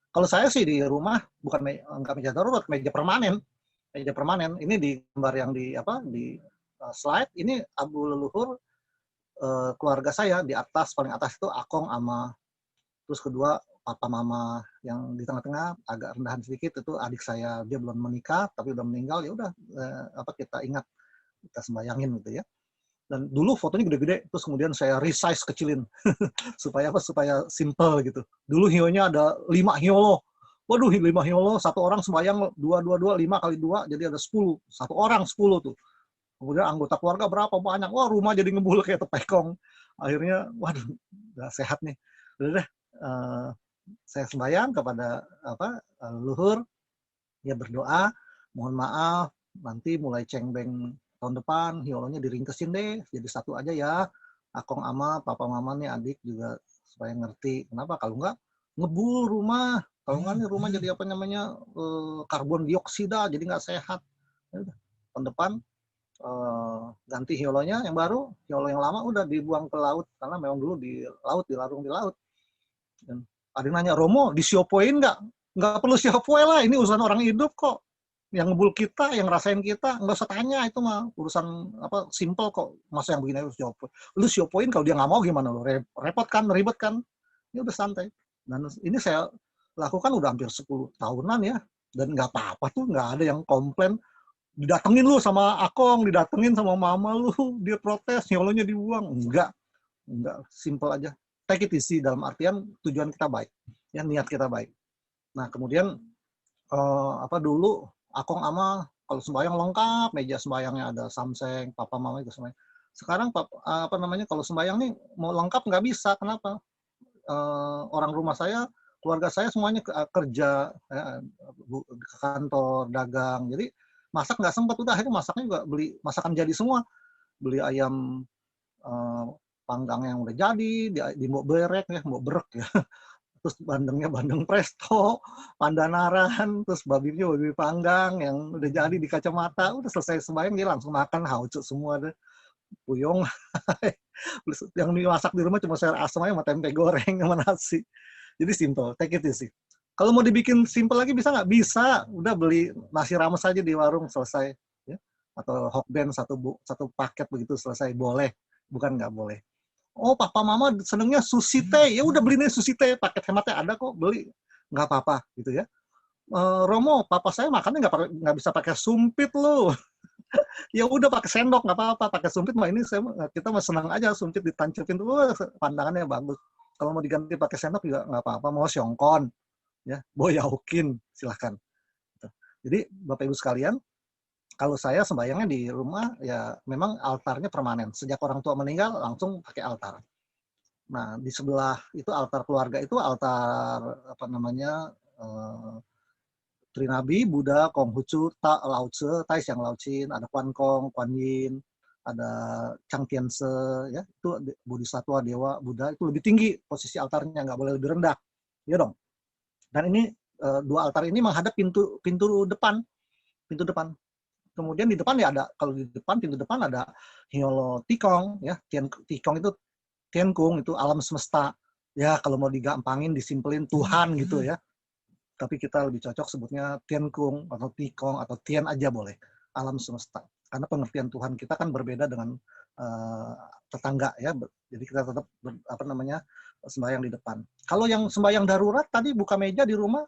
Kalau saya sih di rumah bukan nggak meja darurat, meja permanen. Meja permanen. Ini di gambar yang di slide ini abu leluhur keluarga saya di atas, paling atas itu akong sama terus kedua papa mama, yang di tengah-tengah agak rendahan sedikit itu adik saya, dia belum menikah tapi udah meninggal, ya udah kita ingat, kita sembayangin gitu ya. Dan dulu fotonya gede-gede, terus kemudian saya resize kecilin supaya simple gitu. Dulu hionya ada 5 hiolo. Waduh, 5 hiolo, satu orang sembayang 2 5 kali 2 jadi ada 10. Satu orang 10 tuh. Kemudian anggota keluarga berapa banyak. Wah, rumah jadi ngebul kayak tepekong. Akhirnya waduh, nggak sehat nih. Udah deh, saya sembayang kepada leluhur, ya berdoa, mohon maaf nanti mulai cengbeng tahun depan hiolonya diringkesin deh jadi 1 aja ya. Akong ama papa mama nih adik juga supaya ngerti. Kenapa? Kalau nggak ngebul rumah, kalau nggak nih rumah jadi apa namanya karbon dioksida, jadi nggak sehat. Ya udah, tahun depan ganti hiolonya yang baru, hiolo yang lama udah dibuang ke laut karena memang dulu di laut, dilarung di laut. Dan ada yang nanya, Romo disiopoin nggak? Nggak perlu siopoin lah, ini urusan orang hidup kok. Yang ngebul kita, yang rasain kita, nggak usah tanya, itu mah urusan apa simple kok. Masa yang begini harus siopoin? Lu siopoin kalau dia nggak mau gimana lu? Repot kan, ribet kan? Ini udah santai. Dan ini saya lakukan udah hampir 10 tahunan ya. Dan nggak apa-apa tuh, nggak ada yang komplain. Didatengin lu sama Akong, didatengin sama mama lu, dia protes, nyolonya dibuang. Enggak, simple aja. Take it easy dalam artian tujuan kita baik, ya niat kita baik. Nah kemudian dulu Akong ama kalau sembahyang lengkap, meja sembahyangnya ada samseng, papa mama itu sembahyang. Sekarang kalau sembahyang nih mau lengkap nggak bisa, kenapa? Orang rumah saya, keluarga saya semuanya kerja, ke kantor, dagang, jadi masak nggak sempat, udah akhirnya masaknya juga beli masakan jadi semua, beli ayam panggang yang udah jadi, di mbok berek ya, mbok berek ya, terus bandengnya bandeng presto, pandanaran, terus babinya babi panggang yang udah jadi di kacamata, udah selesai sembahyang dia langsung makan, haucut semua deh, puyong. Yang dimasak di rumah cuma sayur asam aja sama tempe goreng sama nasi. Jadi simple, take it easy. Kalau mau dibikin simple lagi bisa nggak? Bisa. Udah beli nasi rames aja di warung selesai. Ya. Atau hokben satu paket begitu selesai. Boleh. Bukan nggak boleh. Oh papa mama senengnya sushi teh. Ya udah belinya sushi teh. Paket hematnya ada kok. Beli. Nggak apa-apa gitu ya. Romo, papa saya makannya nggak bisa pakai sumpit loh. Ya udah pakai sendok nggak apa-apa. Pakai sumpit mah ini kita mah senang aja sumpit ditancapin tuh. Pandangannya bagus. Kalau mau diganti pakai sendok juga nggak apa-apa. Mau siongkon ya, boyaukin, silahkan. Jadi Bapak Ibu sekalian, kalau saya sembayangnya di rumah ya memang altarnya permanen. Sejak orang tua meninggal langsung pakai altar. Nah di sebelah itu altar keluarga itu altar apa namanya Trinabi, Buddha, Konghucu, Lao Tse, Tai Siang Lao Chin, ada Quan Kong, Kuan Yin, ada Chang Tianse, ya itu bodhisattva, dewa, Buddha itu lebih tinggi posisi altarnya, nggak boleh lebih rendah, ya dong. Dan ini dua altar ini menghadap pintu depan. Kemudian di depan ya ada, kalau di depan pintu depan ada Hiolo Tikong ya. Tikong itu Tiankung, itu alam semesta. Ya kalau mau digampangin disimpelin Tuhan gitu ya. Tapi kita lebih cocok sebutnya Tiankung atau Tikong atau Tian aja boleh. Alam semesta. Karena pengertian Tuhan kita kan berbeda dengan tetangga ya. Jadi kita tetap sembahyang di depan. Kalau yang sembahyang darurat tadi buka meja di rumah,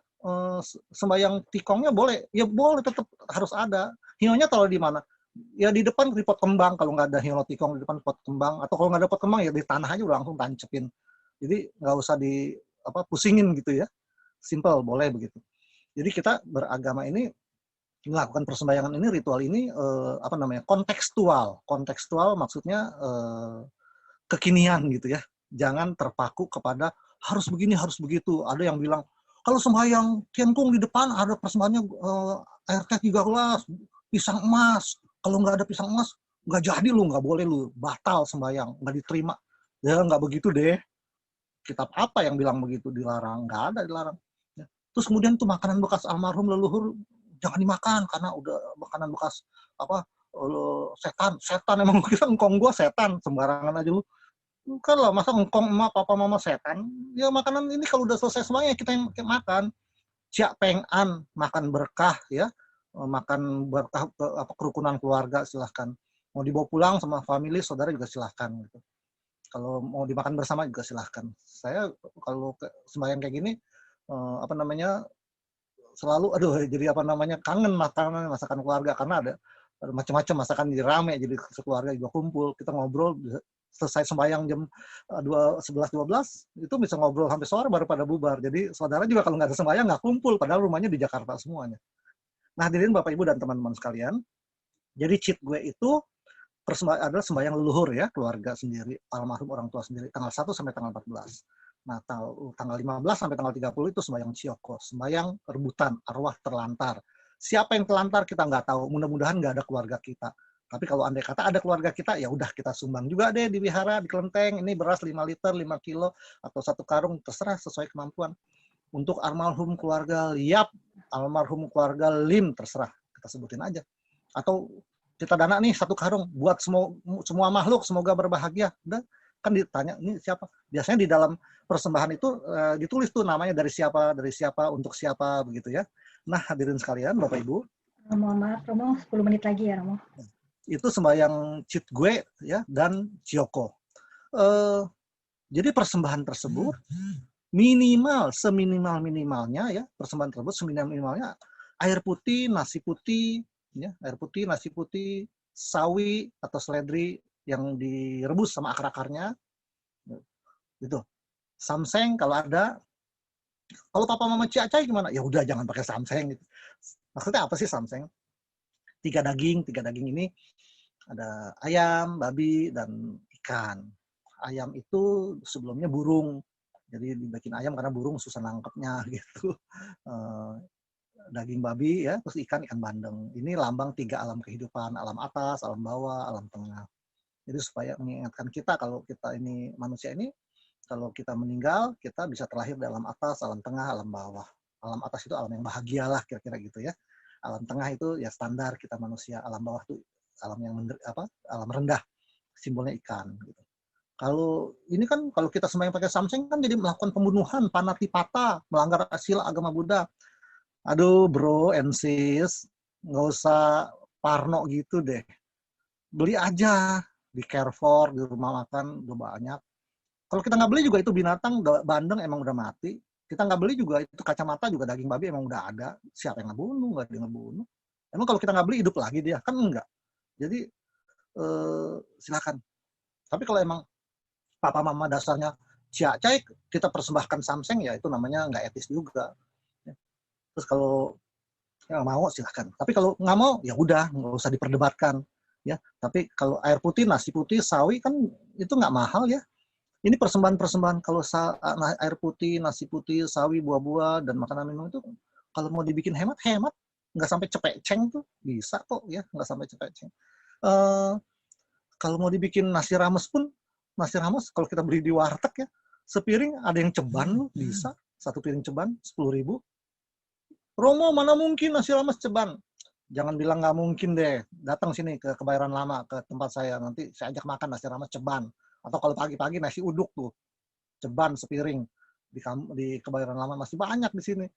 sembahyang tikongnya boleh, ya boleh, tetap harus ada. Hionya taruh di mana? Ya di depan di pot kembang, kalau nggak ada hio tikong di depan pot kembang, atau kalau nggak ada pot kembang ya di tanah aja udah langsung tancepin. Jadi nggak usah pusingin gitu ya. Simple, boleh begitu. Jadi kita beragama ini melakukan persembahyangan ini, ritual ini kontekstual. Kontekstual maksudnya kekinian gitu ya. Jangan terpaku kepada harus begini, harus begitu. Ada yang bilang, kalau sembahyang Tiankung di depan ada persembahannya air teh 3 gelas, pisang emas. Kalau nggak ada pisang emas, nggak jadi lu, nggak boleh lu, batal sembahyang, nggak diterima. Ya nggak begitu deh. Kitab apa yang bilang begitu dilarang? Nggak ada dilarang. Ya. Terus kemudian tuh makanan bekas almarhum leluhur jangan dimakan karena udah makanan bekas setan emang kita engkong gua setan sembarangan aja lu. Bukan lah, masa engkong emak, papa, mama setan. Ya makanan ini kalau udah selesai semuanya kita yang makan. Cia pengan, makan berkah ya. Makan berkah kerukunan keluarga silahkan. Mau dibawa pulang sama family, saudara juga silahkan. Gitu. Kalau mau dimakan bersama juga silahkan. Saya kalau sembahyang kayak gini, selalu, jadi kangen masakan keluarga. Karena ada macam-macam masakan, jadi rame, jadi keluarga juga kumpul, kita ngobrol, selesai sembahyang jam 11-12 itu bisa ngobrol sampai sore baru pada bubar. Jadi saudara juga kalau nggak ada sembahyang nggak kumpul, padahal rumahnya di Jakarta semuanya. Nah hadirin Bapak Ibu dan teman-teman sekalian, jadi cheat gue itu adalah sembahyang leluhur ya, keluarga sendiri, almarhum orang tua sendiri, tanggal 1 sampai tanggal 14. Nah tanggal 15 sampai tanggal 30 itu sembahyang Cioko, sembahyang rebutan, arwah terlantar. Siapa yang terlantar kita nggak tahu, mudah-mudahan nggak ada keluarga kita. Tapi kalau andai kata ada keluarga kita, ya udah kita sumbang juga deh di wihara, di kelenteng. Ini beras 5 liter, 5 kilo, atau 1 karung, terserah sesuai kemampuan. Untuk almarhum keluarga Liap, almarhum keluarga Lim, terserah. Kita sebutin aja. Atau kita dana nih 1 karung, buat semua makhluk, semoga berbahagia. Udah, kan ditanya, ini siapa? Biasanya di dalam persembahan itu ditulis tuh namanya dari siapa, untuk siapa, begitu ya. Nah, hadirin sekalian, Bapak Ibu. Mohon maaf, Romo, 10 menit lagi ya, Romo. Itu sembahyang Chitgue ya dan Chioko. Jadi persembahan tersebut minimal seminimal-minimalnya ya, persembahan tersebut seminimal-minimalnya air putih, nasi putih ya, air putih, nasi putih, sawi atau seledri yang direbus sama akar-akarnya. Gitu. Samseng kalau ada. Kalau papa mama ciacai gimana? Ya udah jangan pakai samseng gitu. Maksudnya apa sih samseng? 3 daging ini ada ayam, babi, dan ikan. Ayam itu sebelumnya burung, jadi dibikin ayam karena burung susah nangkepnya gitu. Daging babi ya, terus ikan bandeng. Ini lambang 3 alam kehidupan, alam atas, alam bawah, alam tengah. Jadi supaya mengingatkan kita kalau kita ini manusia ini, kalau kita meninggal kita bisa terlahir di alam atas, alam tengah, alam bawah. Alam atas itu alam yang bahagia lah kira-kira gitu ya. Alam tengah itu ya standar kita manusia, alam bawah itu alam yang alam rendah, simbolnya ikan gitu. Kalau ini kan kalau kita sembahyang pakai samseng kan jadi melakukan pembunuhan, panatipata, melanggar sila agama Buddha. Aduh bro and sis, nggak usah parno gitu deh. Beli aja di Carrefour, di rumah makan udah banyak. Kalau kita nggak beli juga itu binatang bandeng emang udah mati. Kita nggak beli juga itu kacamata juga daging babi emang udah ada. Siapa yang ngebunuh? Nggak ada yang ngebunuh. Emang kalau kita nggak beli hidup lagi dia? Kan enggak. Jadi silakan. Tapi kalau emang papa mama dasarnya ciacai, kita persembahkan samseng ya itu namanya nggak etis juga. Terus kalau yang mau silakan. Tapi kalau nggak mau ya udah nggak usah diperdebatkan. Ya. Tapi kalau air putih, nasi putih, sawi kan itu nggak mahal ya. Ini persembahan-persembahan kalau air putih, nasi putih, sawi, buah-buah, dan makanan minum itu kalau mau dibikin hemat, nggak sampai cepek ceng tuh bisa kok ya, nggak sampai cepek ceng. Kalau mau dibikin nasi rames pun, nasi rames kalau kita beli di warteg ya, sepiring ada yang ceban loh, bisa. 1 piring ceban, 10.000. Romo, mana mungkin nasi rames ceban? Jangan bilang nggak mungkin deh. Datang sini ke Kebayoran Lama, ke tempat saya. Nanti saya ajak makan nasi rames ceban. Atau kalau pagi-pagi nasi uduk tuh, ceban sepiring. Di Kebayoran Lama masih banyak di sini.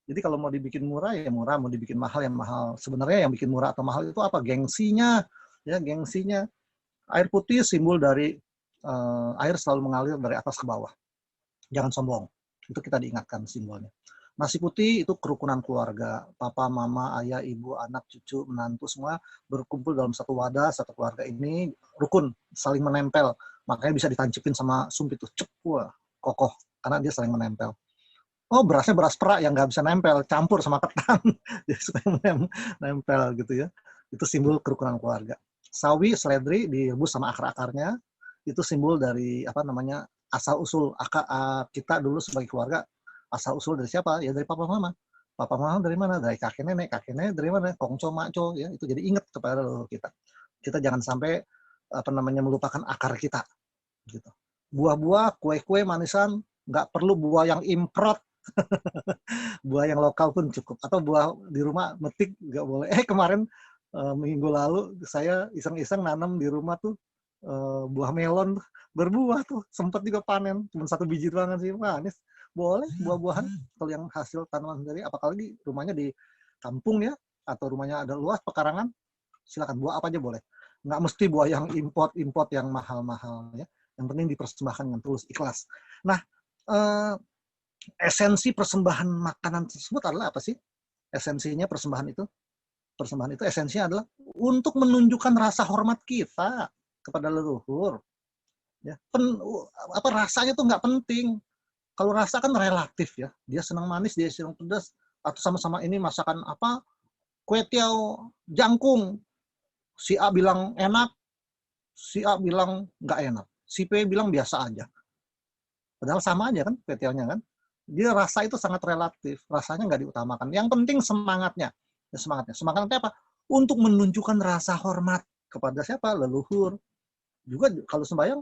Jadi kalau mau dibikin murah ya murah, mau dibikin mahal ya mahal. Sebenarnya yang bikin murah atau mahal itu apa? Gengsinya. Ya, gengsinya. Air putih simbol dari air selalu mengalir dari atas ke bawah. Jangan sombong. Itu kita diingatkan simbolnya. Nasi putih itu kerukunan keluarga. Papa, mama, ayah, ibu, anak, cucu, menantu semua berkumpul dalam satu wadah, satu keluarga ini rukun, saling menempel. Makanya bisa ditancapin sama sumpit tuh, cep, wah, kokoh. Karena dia saling menempel. Oh, berasnya beras perak yang nggak bisa nempel, campur sama ketan. Jadi supaya nempel gitu ya. Itu simbol kerukunan keluarga. Sawi, seledri direbus sama akar-akarnya. Itu simbol dari apa namanya asal usul kita dulu sebagai keluarga. Asal usul dari siapa? Ya dari papa mama. Papa mama dari mana? Dari kakek nenek dari mana? Kongco, makco ya. Itu jadi ingat kepada kita. Kita jangan sampai apa namanya melupakan akar kita gitu. Buah-buah, kue-kue, manisan, nggak perlu buah yang import. Buah yang lokal pun cukup. Atau buah di rumah metik nggak boleh. Kemarin minggu lalu saya iseng-iseng nanam di rumah tuh buah melon berbuah tuh, sempat juga panen, cuma 1 biji doang sih, manis. Boleh buah-buahan kalau yang hasil tanaman sendiri, apalagi rumahnya di kampung ya, atau rumahnya ada luas pekarangan, silakan buah apa aja boleh. Nggak mesti buah yang import yang mahal-mahal ya. Yang penting dipersembahkan dengan tulus ikhlas. Nah, esensi persembahan makanan tersebut adalah apa sih? Esensinya persembahan itu esensinya adalah untuk menunjukkan rasa hormat kita kepada leluhur. Ya, rasanya tuh nggak penting. Kalau rasa kan relatif ya. Dia senang manis, dia senang pedas, atau sama-sama ini masakan apa? Kue tiaw jangkung. Si A bilang enak, si A bilang nggak enak. Si P bilang biasa aja. Padahal sama aja kan kue tiawnya kan. Dia rasa itu sangat relatif. Rasanya nggak diutamakan. Yang penting semangatnya. Ya, semangatnya apa? Untuk menunjukkan rasa hormat kepada siapa? Leluhur. Juga kalau sembahyang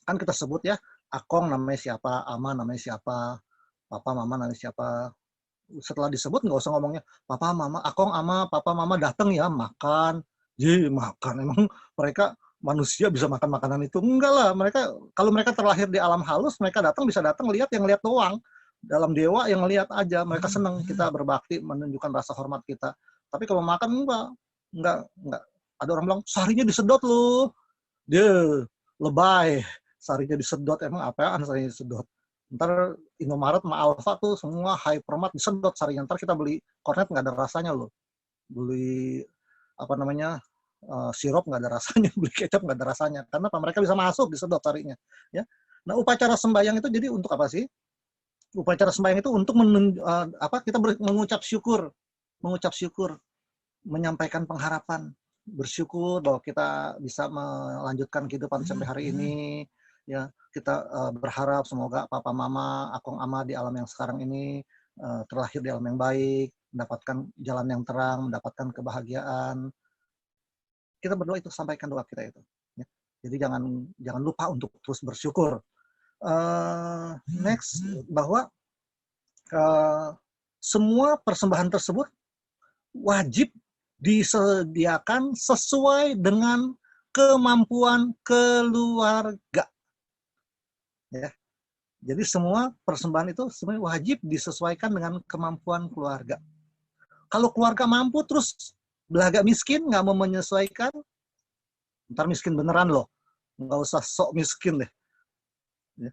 kan kita sebut ya, akong namanya siapa, ama namanya siapa, papa mama namanya siapa. Setelah disebut nggak usah ngomongnya papa mama, akong ama, papa mama datang ya makan. Makan. Emang mereka manusia bisa makan makanan itu? Enggak lah. Mereka kalau mereka terlahir di alam halus, mereka bisa datang lihat yang lihat doang. Dalam dewa yang lihat aja, mereka senang kita berbakti, menunjukkan rasa hormat kita. Tapi kalau makan enggak. Ada orang bilang sarinya disedot loh. Dia lebay, sarinya disedot, emang apaan sarinya disedot? Ntar Indomaret sama Alfa tuh semua hypermart disedot sarinya. Ntar kita beli kornet nggak ada rasanya loh. Beli apa namanya sirup nggak ada rasanya, beli kecap nggak ada rasanya. Karena apa? Mereka bisa masuk disedot sarinya. Ya. Nah upacara sembahyang itu jadi untuk apa sih? Upacara sembahyang itu untuk kita mengucap syukur, menyampaikan pengharapan, bersyukur bahwa kita bisa melanjutkan kehidupan sampai hari ini. Ya, kita berharap semoga papa mama, akong ama di alam yang sekarang ini terlahir di alam yang baik, mendapatkan jalan yang terang, mendapatkan kebahagiaan. Kita berdoa itu, sampaikan doa kita itu. Ya. Jadi jangan lupa untuk terus bersyukur. Next, bahwa semua persembahan tersebut wajib disediakan sesuai dengan kemampuan keluarga. Ya. Jadi semua persembahan itu sebenarnya wajib disesuaikan dengan kemampuan keluarga. Kalau keluarga mampu terus belaga miskin, nggak mau menyesuaikan, ntar miskin beneran loh. Nggak usah sok miskin deh. Ya.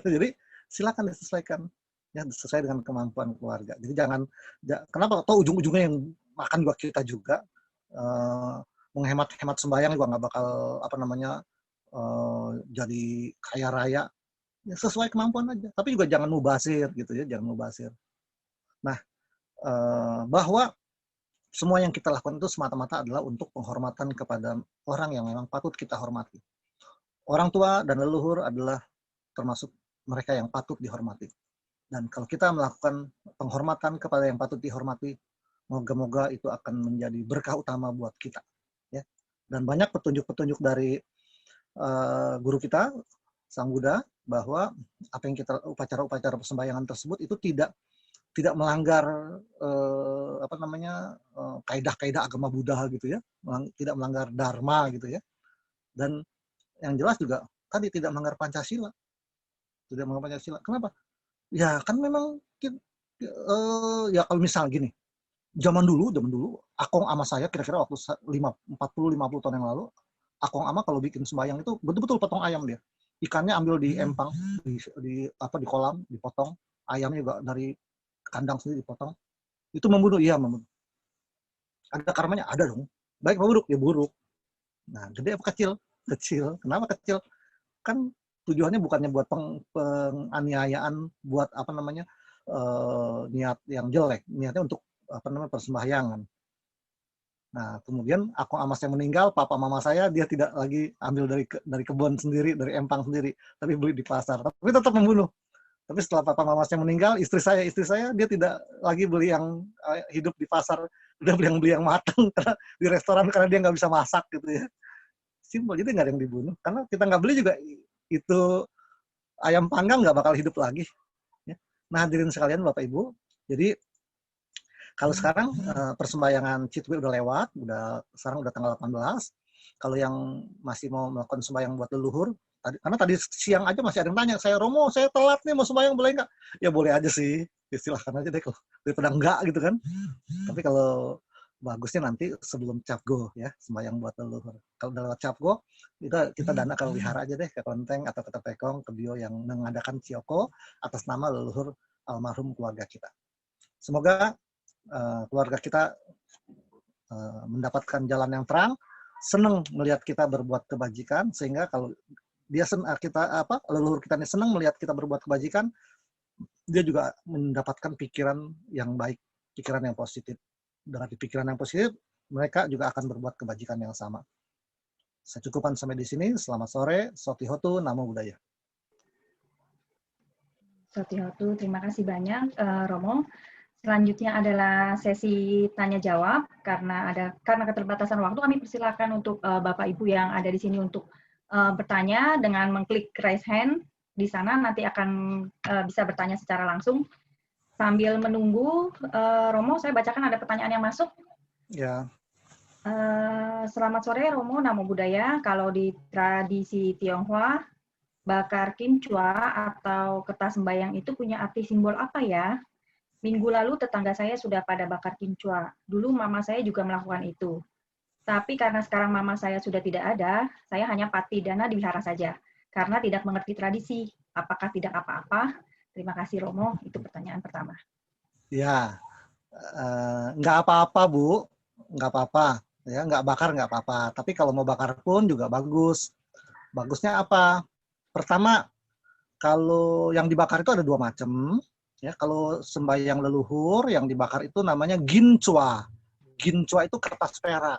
Jadi silakan disesuaikan. Ya, sesuai dengan kemampuan keluarga. Jadi kenapa? Atau ujung-ujungnya yang makan juga kita juga. Menghemat-hemat sembahyang juga nggak bakal jadi kaya raya. Ya, sesuai kemampuan aja. Tapi juga jangan mubazir gitu ya, jangan mubazir. Nah, bahwa semua yang kita lakukan itu semata-mata adalah untuk penghormatan kepada orang yang memang patut kita hormati. Orang tua dan leluhur adalah termasuk mereka yang patut dihormati. Dan kalau kita melakukan penghormatan kepada yang patut dihormati, moga-moga itu akan menjadi berkah utama buat kita. Ya. Dan banyak petunjuk-petunjuk dari guru kita, Sang Buddha, bahwa apa yang kita upacara-upacara persembahyangan tersebut itu tidak melanggar kaidah-kaidah agama Buddha gitu ya, tidak melanggar dharma gitu ya. Dan yang jelas juga tadi tidak melanggar Pancasila. Tidak melanggar Pancasila. Kenapa? Ya kan memang ya kalau misal gini, zaman dulu akong ama saya kira-kira waktu 40-50 tahun yang lalu, akong ama kalau bikin sembahyang itu betul-betul potong ayam dia. Ikannya ambil di empang, di kolam, dipotong. Ayamnya juga dari kandang sendiri dipotong. Itu membunuh, iya membunuh. Ada karmanya? Ada dong. Baik apa buruk? Ya buruk. Nah, gede apa kecil? Kecil. Kenapa kecil? Kan tujuannya bukannya buat penganiayaan, buat niat yang jelek. Niatnya untuk persembahyangan. Nah, kemudian aku ama saya meninggal, papa mama saya dia tidak lagi ambil dari kebun sendiri, dari empang sendiri, tapi beli di pasar. Tapi tetap membunuh. Tapi setelah papa mama saya meninggal, istri saya dia tidak lagi beli yang hidup di pasar, udah beli yang matang karena di restoran karena dia nggak bisa masak gitu ya. Simpel, jadi nggak ada yang dibunuh. Karena kita nggak beli juga itu ayam panggang nggak bakal hidup lagi. Ya. Nah, hadirin sekalian Bapak Ibu, jadi kalau sekarang persembahyangan Citwe udah lewat, sekarang udah tanggal 18. Kalau yang masih mau melakukan sembahyang buat leluhur, karena tadi siang aja masih ada yang tanya, Romo, saya telat nih mau sembahyang, boleh nggak? Ya boleh aja sih, silahkan aja deh, daripada enggak gitu kan. Tapi kalau bagusnya nanti sebelum Capgo ya, sembahyang buat leluhur. Kalau udah lewat Capgo, kita dana ke wihara aja deh, ke Kelenteng atau ke Tepekong, ke Bio yang mengadakan Cioko atas nama leluhur almarhum keluarga kita. Semoga keluarga kita mendapatkan jalan yang terang, senang melihat kita berbuat kebajikan, sehingga kalau leluhur kita ini senang melihat kita berbuat kebajikan, dia juga mendapatkan pikiran yang baik, pikiran yang positif. Dengan pikiran yang positif, mereka juga akan berbuat kebajikan yang sama. Saya cukupkan sampai di sini. Selamat sore. Sotihotu, Namo Buddhaya. Sotihotu, terima kasih banyak, Romo. Selanjutnya adalah sesi tanya jawab karena keterbatasan waktu kami persilakan untuk Bapak Ibu yang ada di sini untuk bertanya dengan mengklik raise hand di sana, nanti akan bisa bertanya secara langsung. Sambil menunggu, Romo, saya bacakan ada pertanyaan yang masuk. Ya. Selamat sore Romo, Namo Buddhaya. Kalau di tradisi Tionghoa, bakar kincua atau kertas sembahyang itu punya arti simbol apa ya? Minggu lalu tetangga saya sudah pada bakar kincua. Dulu mama saya juga melakukan itu. Tapi karena sekarang mama saya sudah tidak ada, saya hanya pati dana di wihara saja. Karena tidak mengerti tradisi. Apakah tidak apa-apa? Terima kasih Romo, itu pertanyaan pertama. Ya, nggak apa-apa Bu, nggak apa-apa. Ya, nggak bakar nggak apa-apa. Tapi kalau mau bakar pun juga bagus. Bagusnya apa? Pertama, kalau yang dibakar itu ada dua macam. Ya, kalau sembahyang leluhur yang dibakar itu namanya gincua. Gincua itu kertas perak.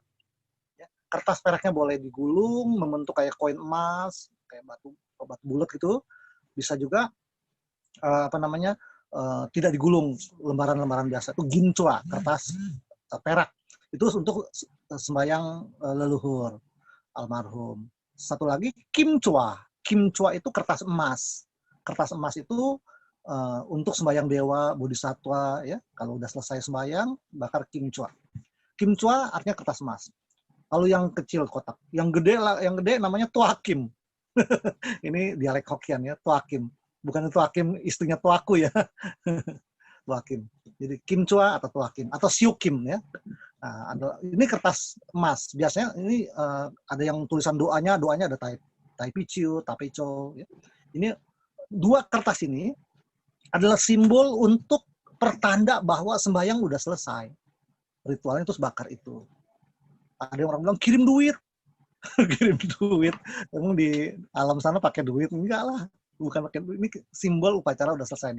Ya, kertas peraknya boleh digulung, membentuk kayak koin emas, kayak batu bulat gitu. Bisa juga tidak digulung, lembaran-lembaran biasa. Itu gincua, kertas perak. Itu untuk sembahyang leluhur almarhum. Satu lagi kimchua. Kimchua itu kertas emas. Kertas emas itu untuk sembahyang dewa, bodhisatwa, ya. Kalau udah selesai sembahyang, bakar kimchua. Kimchua artinya kertas emas. Lalu yang kecil kotak, yang gede namanya tuakim. Ini dialek Hokkien ya, tuakim. Bukan tuakim istrinya tuaku ya, tuakim. Jadi kimchua atau tuakim atau siukim ya. Nah, ini kertas emas. Biasanya ini ada yang tulisan doanya ada Taipiciu, Tapeicho. Ya. Ini dua kertas ini adalah simbol untuk pertanda bahwa sembahyang udah selesai. Ritualnya terus bakar itu. Ada yang orang bilang kirim duit, kirim duit. Emang di alam sana pakai duit? Enggak lah, bukan pakai duit. Ini simbol upacara udah selesai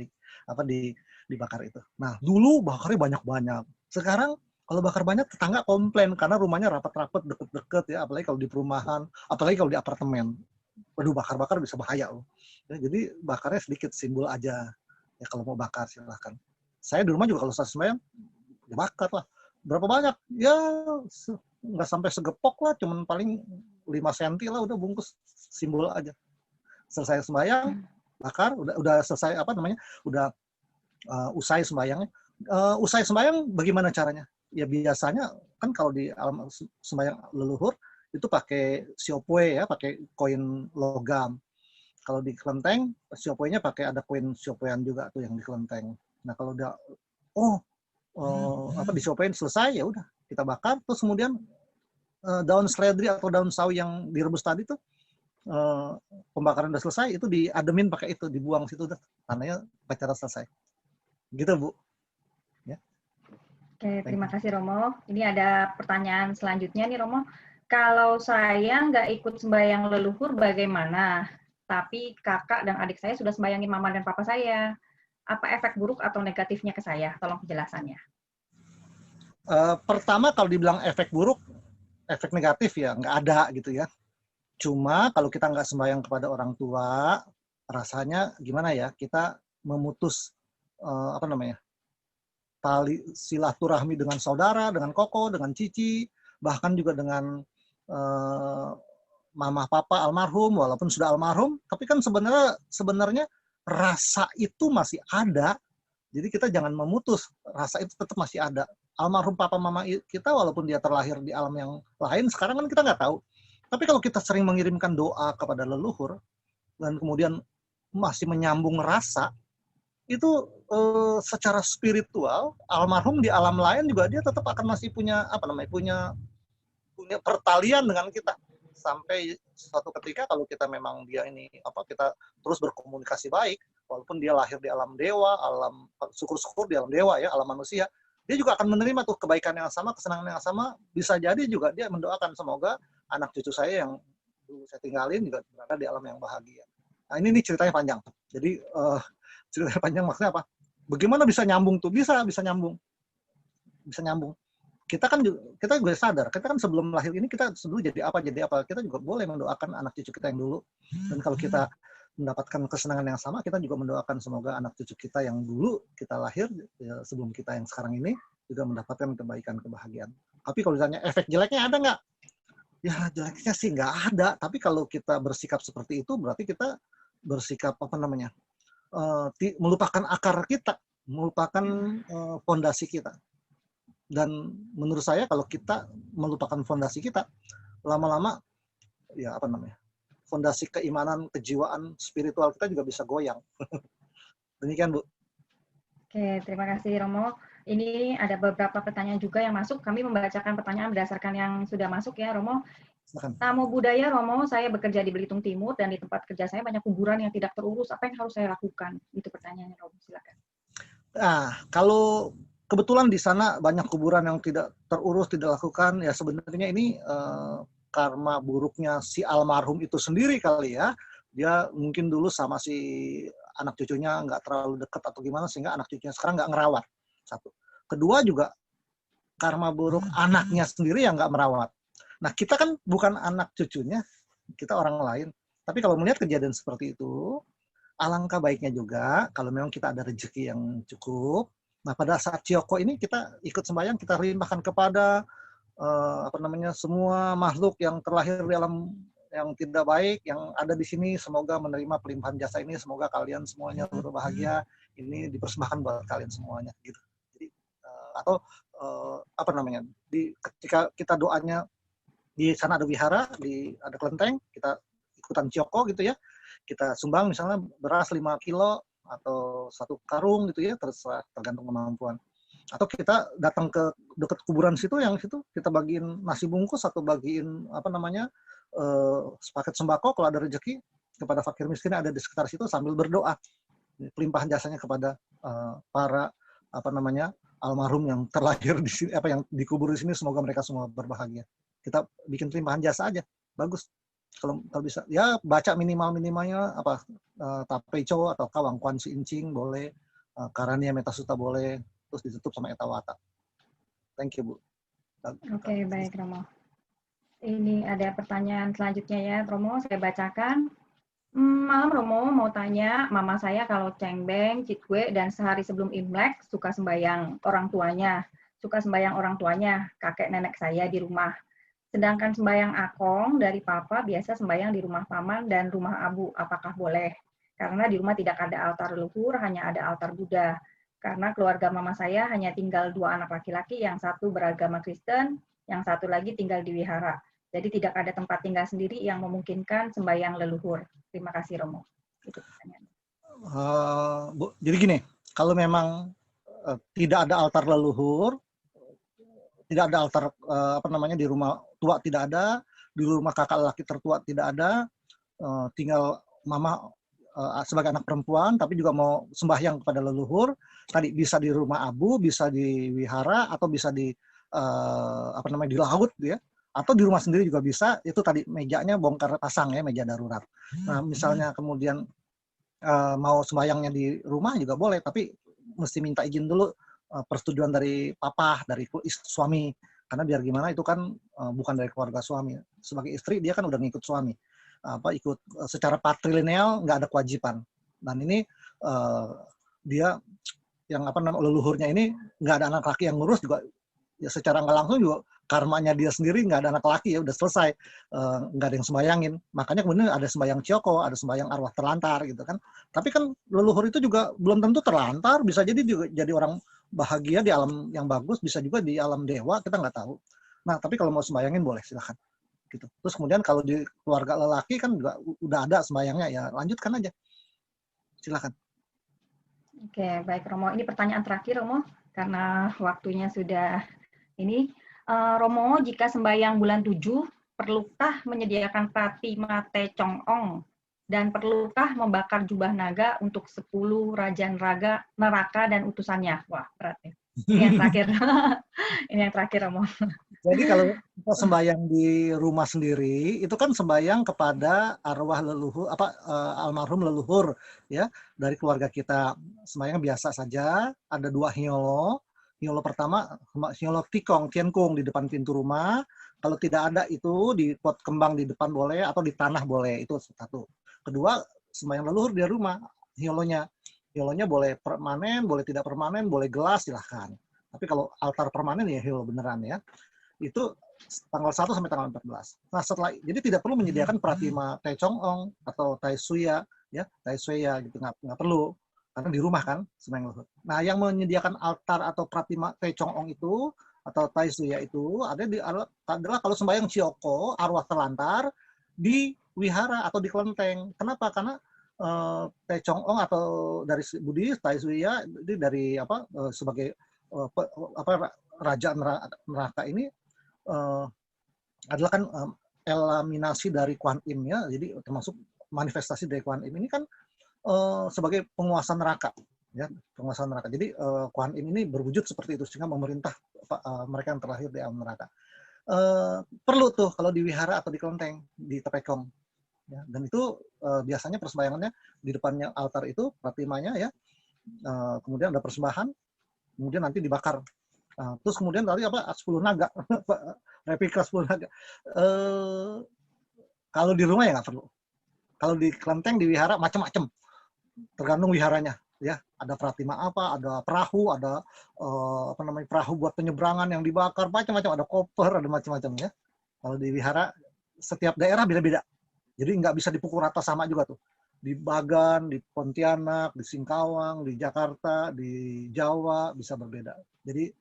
dibakar itu. Nah, dulu bakarnya banyak-banyak. Sekarang kalau bakar banyak, tetangga komplain karena rumahnya rapat-rapat, deket-deket ya, apalagi kalau di perumahan, apalagi kalau di apartemen. Waduh, bakar-bakar bisa bahaya loh. Ya, jadi bakarnya sedikit, simbol aja. Ya kalau mau bakar silahkan. Saya di rumah juga kalau saya sembahyang, ya bakar lah. Berapa banyak? Ya nggak sampai segepok lah, cuman paling 5 cm lah, udah bungkus, simbol aja. Selesai sembahyang, bakar, udah selesai udah usai sembahyangnya. Usai sembahyang bagaimana caranya? Ya biasanya kan kalau di alam sembahyang leluhur itu pakai siopoe ya, pakai koin logam. Kalau di kelenteng, siopoenya pakai ada koin siopoean juga tuh yang di kelenteng. Nah kalau udah di siopoein selesai ya udah kita bakar, terus kemudian daun seledri atau daun sawi yang direbus tadi tuh pembakaran udah selesai, itu diademin pakai itu, dibuang situ udah, tandanya upacara selesai. Gitu Bu. Ya. Oke, terima kasih Romo. Ini ada pertanyaan selanjutnya nih Romo. Kalau saya nggak ikut sembahyang leluhur bagaimana? Tapi kakak dan adik saya sudah sembayangin mama dan papa saya. Apa efek buruk atau negatifnya ke saya? Tolong penjelasannya. Pertama kalau dibilang efek buruk, efek negatif ya nggak ada gitu ya. Cuma kalau kita nggak sembahyang kepada orang tua, rasanya gimana ya? Kita memutus tali silaturahmi dengan saudara, dengan koko, dengan cici, bahkan juga dengan mama papa almarhum, walaupun sudah almarhum, tapi kan sebenarnya rasa itu masih ada. Jadi kita jangan memutus, rasa itu tetap masih ada. Almarhum papa mama kita walaupun dia terlahir di alam yang lain, sekarang kan kita nggak tahu. Tapi kalau kita sering mengirimkan doa kepada leluhur dan kemudian masih menyambung rasa, itu secara spiritual almarhum di alam lain juga dia tetap akan masih punya punya pertalian dengan kita sampai suatu ketika kalau kita memang kita terus berkomunikasi baik, walaupun dia lahir di alam dewa, alam syukur-syukur di alam dewa ya, alam manusia, dia juga akan menerima tuh kebaikan yang sama, kesenangan yang sama. Bisa jadi juga dia mendoakan semoga anak cucu saya yang dulu saya tinggalin juga berada di alam yang bahagia. Nah ini ceritanya panjang. Jadi ceritanya panjang maksudnya apa? Bagaimana bisa nyambung tuh? Bisa nyambung. Bisa nyambung. Kita juga sadar, kita kan sebelum lahir ini kita sebelum jadi apa, kita juga boleh mendoakan anak cucu kita yang dulu. Dan kalau kita mendapatkan kesenangan yang sama, kita juga mendoakan semoga anak cucu kita yang dulu kita lahir, ya, sebelum kita yang sekarang ini, juga mendapatkan kebaikan, kebahagiaan. Tapi kalau ditanya efek jeleknya ada nggak? Ya jeleknya sih nggak ada. Tapi kalau kita bersikap seperti itu, berarti kita bersikap apa namanya? Melupakan akar kita, melupakan fondasi kita. Dan menurut saya kalau kita melupakan fondasi kita, lama-lama ya apa namanya? Fondasi keimanan, kejiwaan, spiritual kita juga bisa goyang. Demikian, Bu. Oke, terima kasih Romo. Ini ada beberapa pertanyaan juga yang masuk. Kami membacakan pertanyaan berdasarkan yang sudah masuk ya, Romo. Silakan. Namo Buddhaya, Romo. Saya bekerja di Belitung Timur dan di tempat kerja saya banyak kuburan yang tidak terurus. Apa yang harus saya lakukan? Itu pertanyaannya, Romo. Silakan. Nah, kalau kebetulan di sana banyak kuburan yang tidak terurus, tidak lakukan, ya sebenarnya ini karma buruknya si almarhum itu sendiri kali ya. Dia mungkin dulu sama si anak cucunya nggak terlalu dekat atau gimana, sehingga anak cucunya sekarang nggak ngerawat. Satu. Kedua juga, karma buruk anaknya sendiri yang nggak merawat. Nah, kita kan bukan anak cucunya, kita orang lain. Tapi kalau melihat kejadian seperti itu, alangkah baiknya juga kalau memang kita ada rezeki yang cukup. Nah, pada saat Cioko ini kita ikut sembahyang, kita limpahkan kepada apa namanya, semua makhluk yang terlahir di alam yang tidak baik yang ada di sini, semoga menerima pelimpahan jasa ini, semoga kalian semuanya berbahagia, ini dipersembahkan buat kalian semuanya gitu. Jadi atau apa namanya, ketika kita doanya di sana ada wihara, ada kelenteng, kita ikutan Cioko gitu ya, kita sumbang misalnya beras 5 kilo atau 1 karung gitu ya, terserah tergantung kemampuan. Atau kita datang ke dekat kuburan situ, yang situ kita bagiin nasi bungkus atau bagiin apa namanya sepaket sembako kalau ada rezeki kepada fakir miskin yang ada di sekitar situ, sambil berdoa pelimpahan jasanya kepada para apa namanya almarhum yang terlahir di sini, apa yang dikubur di sini, semoga mereka semua berbahagia. Kita bikin pelimpahan jasa aja, bagus. Kalau bisa ya baca minimalnya apa Tapecho atau Kawang Kwan Si Incing boleh, Karania Metasuta boleh, terus ditutup sama Etawata. Thank you, Bu. Oke, baik Romo. Ini ada pertanyaan selanjutnya ya, Romo, saya bacakan. Malam Romo, mau tanya, mama saya kalau cengbeng, cikgue, dan sehari sebelum Imlek suka sembahyang orang tuanya, kakek nenek saya di rumah. Sedangkan sembahyang akong dari papa biasa sembahyang di rumah paman dan rumah abu, apakah boleh? Karena di rumah tidak ada altar leluhur, hanya ada altar Buddha. Karena keluarga mama saya hanya tinggal 2 anak laki-laki, yang satu beragama Kristen, yang satu lagi tinggal di wihara. Jadi tidak ada tempat tinggal sendiri yang memungkinkan sembahyang leluhur. Terima kasih Romo. Itu pertanyaan. Bu, jadi gini, kalau memang tidak ada altar leluhur, tidak ada altar apa namanya di rumah tua tidak ada, di rumah kakak laki tertua tidak ada, tinggal mama sebagai anak perempuan tapi juga mau sembahyang kepada leluhur, tadi bisa di rumah abu, bisa di wihara, atau bisa di apa namanya di laut ya, atau di rumah sendiri juga bisa. Itu tadi mejanya bongkar pasang ya, meja darurat. Nah, misalnya kemudian mau sembahyangnya di rumah juga boleh, tapi mesti minta izin dulu, persetujuan dari papa, dari suami, karena biar gimana itu kan bukan dari keluarga suami. Sebagai istri dia kan udah ngikut suami, ikut secara patrilineal, nggak ada kewajiban. Dan ini dia yang apa namanya leluhurnya ini nggak ada anak laki yang ngurus juga, ya secara nggak langsung juga karmanya dia sendiri, nggak ada anak laki ya udah selesai, nggak ada yang sembayangin. Makanya kemudian ada sembayang Cioko, ada sembayang arwah terlantar gitu kan. Tapi kan leluhur itu juga belum tentu terlantar, bisa jadi juga jadi orang bahagia di alam yang bagus, bisa juga di alam dewa, kita nggak tahu. Nah, tapi kalau mau sembayangin boleh, silakan. Gitu. Terus kemudian kalau di keluarga lelaki kan juga udah ada sembayangnya, ya lanjutkan aja. Silakan. Oke, baik Romo. Ini pertanyaan terakhir Romo, karena waktunya sudah ini. Romo, jika sembahyang bulan 7, perlukah menyediakan pati mate congong? Dan perlukah membakar jubah naga untuk 10 raja neraka dan utusannya? Wah, berat ya. Ini yang terakhir. Ini yang terakhir, Romo. Jadi kalau kita sembahyang di rumah sendiri, itu kan sembahyang kepada arwah leluhur, almarhum leluhur ya dari keluarga kita. Sembahyang biasa saja, ada 2 hiolo. Hiolo pertama, hiolo tikong, tiankung di depan pintu rumah. Kalau tidak ada itu di pot kembang di depan boleh, atau di tanah boleh, itu satu. Kedua, sembahyang leluhur di rumah, hiolonya. Hiolonya boleh permanen, boleh tidak permanen, boleh gelas, silahkan. Tapi kalau altar permanen ya hiolo beneran ya. Itu tanggal 1 sampai tanggal 14. Nah, setelah jadi tidak perlu menyediakan pratima Tai Chong Ong atau Tai Suya ya, Tai Suya gitu nggak perlu karena di rumah kan sembahyang leluhur. Nah, yang menyediakan altar atau pratima Tai Chong Ong itu atau Tai Suya itu adalah kalau sembahyang Cioko arwah terlantar di wihara atau di kelenteng. Kenapa? Karena Tai Chong Ong atau dari Buddhis Tai Suya ini dari sebagai raja neraka ini adalah kan eliminasi dari Kuan Yin ya, jadi termasuk manifestasi dari Kuan Yin ini kan sebagai penguasa neraka ya, penguasa neraka. Jadi Kuan Yin ini berwujud seperti itu sehingga memerintah mereka yang terlahir di alam neraka. Perlu tuh kalau di wihara atau di kelenteng, di Tepekong ya, dan itu biasanya persembahyangannya di depannya altar itu pratimanya ya, kemudian ada persembahan, kemudian nanti dibakar. Terus kemudian tadi 10 naga, replika 10 naga. Kalau di rumah ya nggak perlu. Kalau di kelenteng, di wihara macam-macam, tergantung wiharanya. Ya, ada pratima apa, ada perahu, ada perahu buat penyeberangan yang dibakar, macam-macam, ada koper, ada macam-macam ya. Kalau di wihara, setiap daerah beda-beda. Jadi nggak bisa dipukul rata sama juga tuh. Di Bagan, di Pontianak, di Singkawang, di Jakarta, di Jawa bisa berbeda. Jadi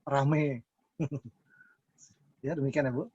rame. Ya demikian ya Bu.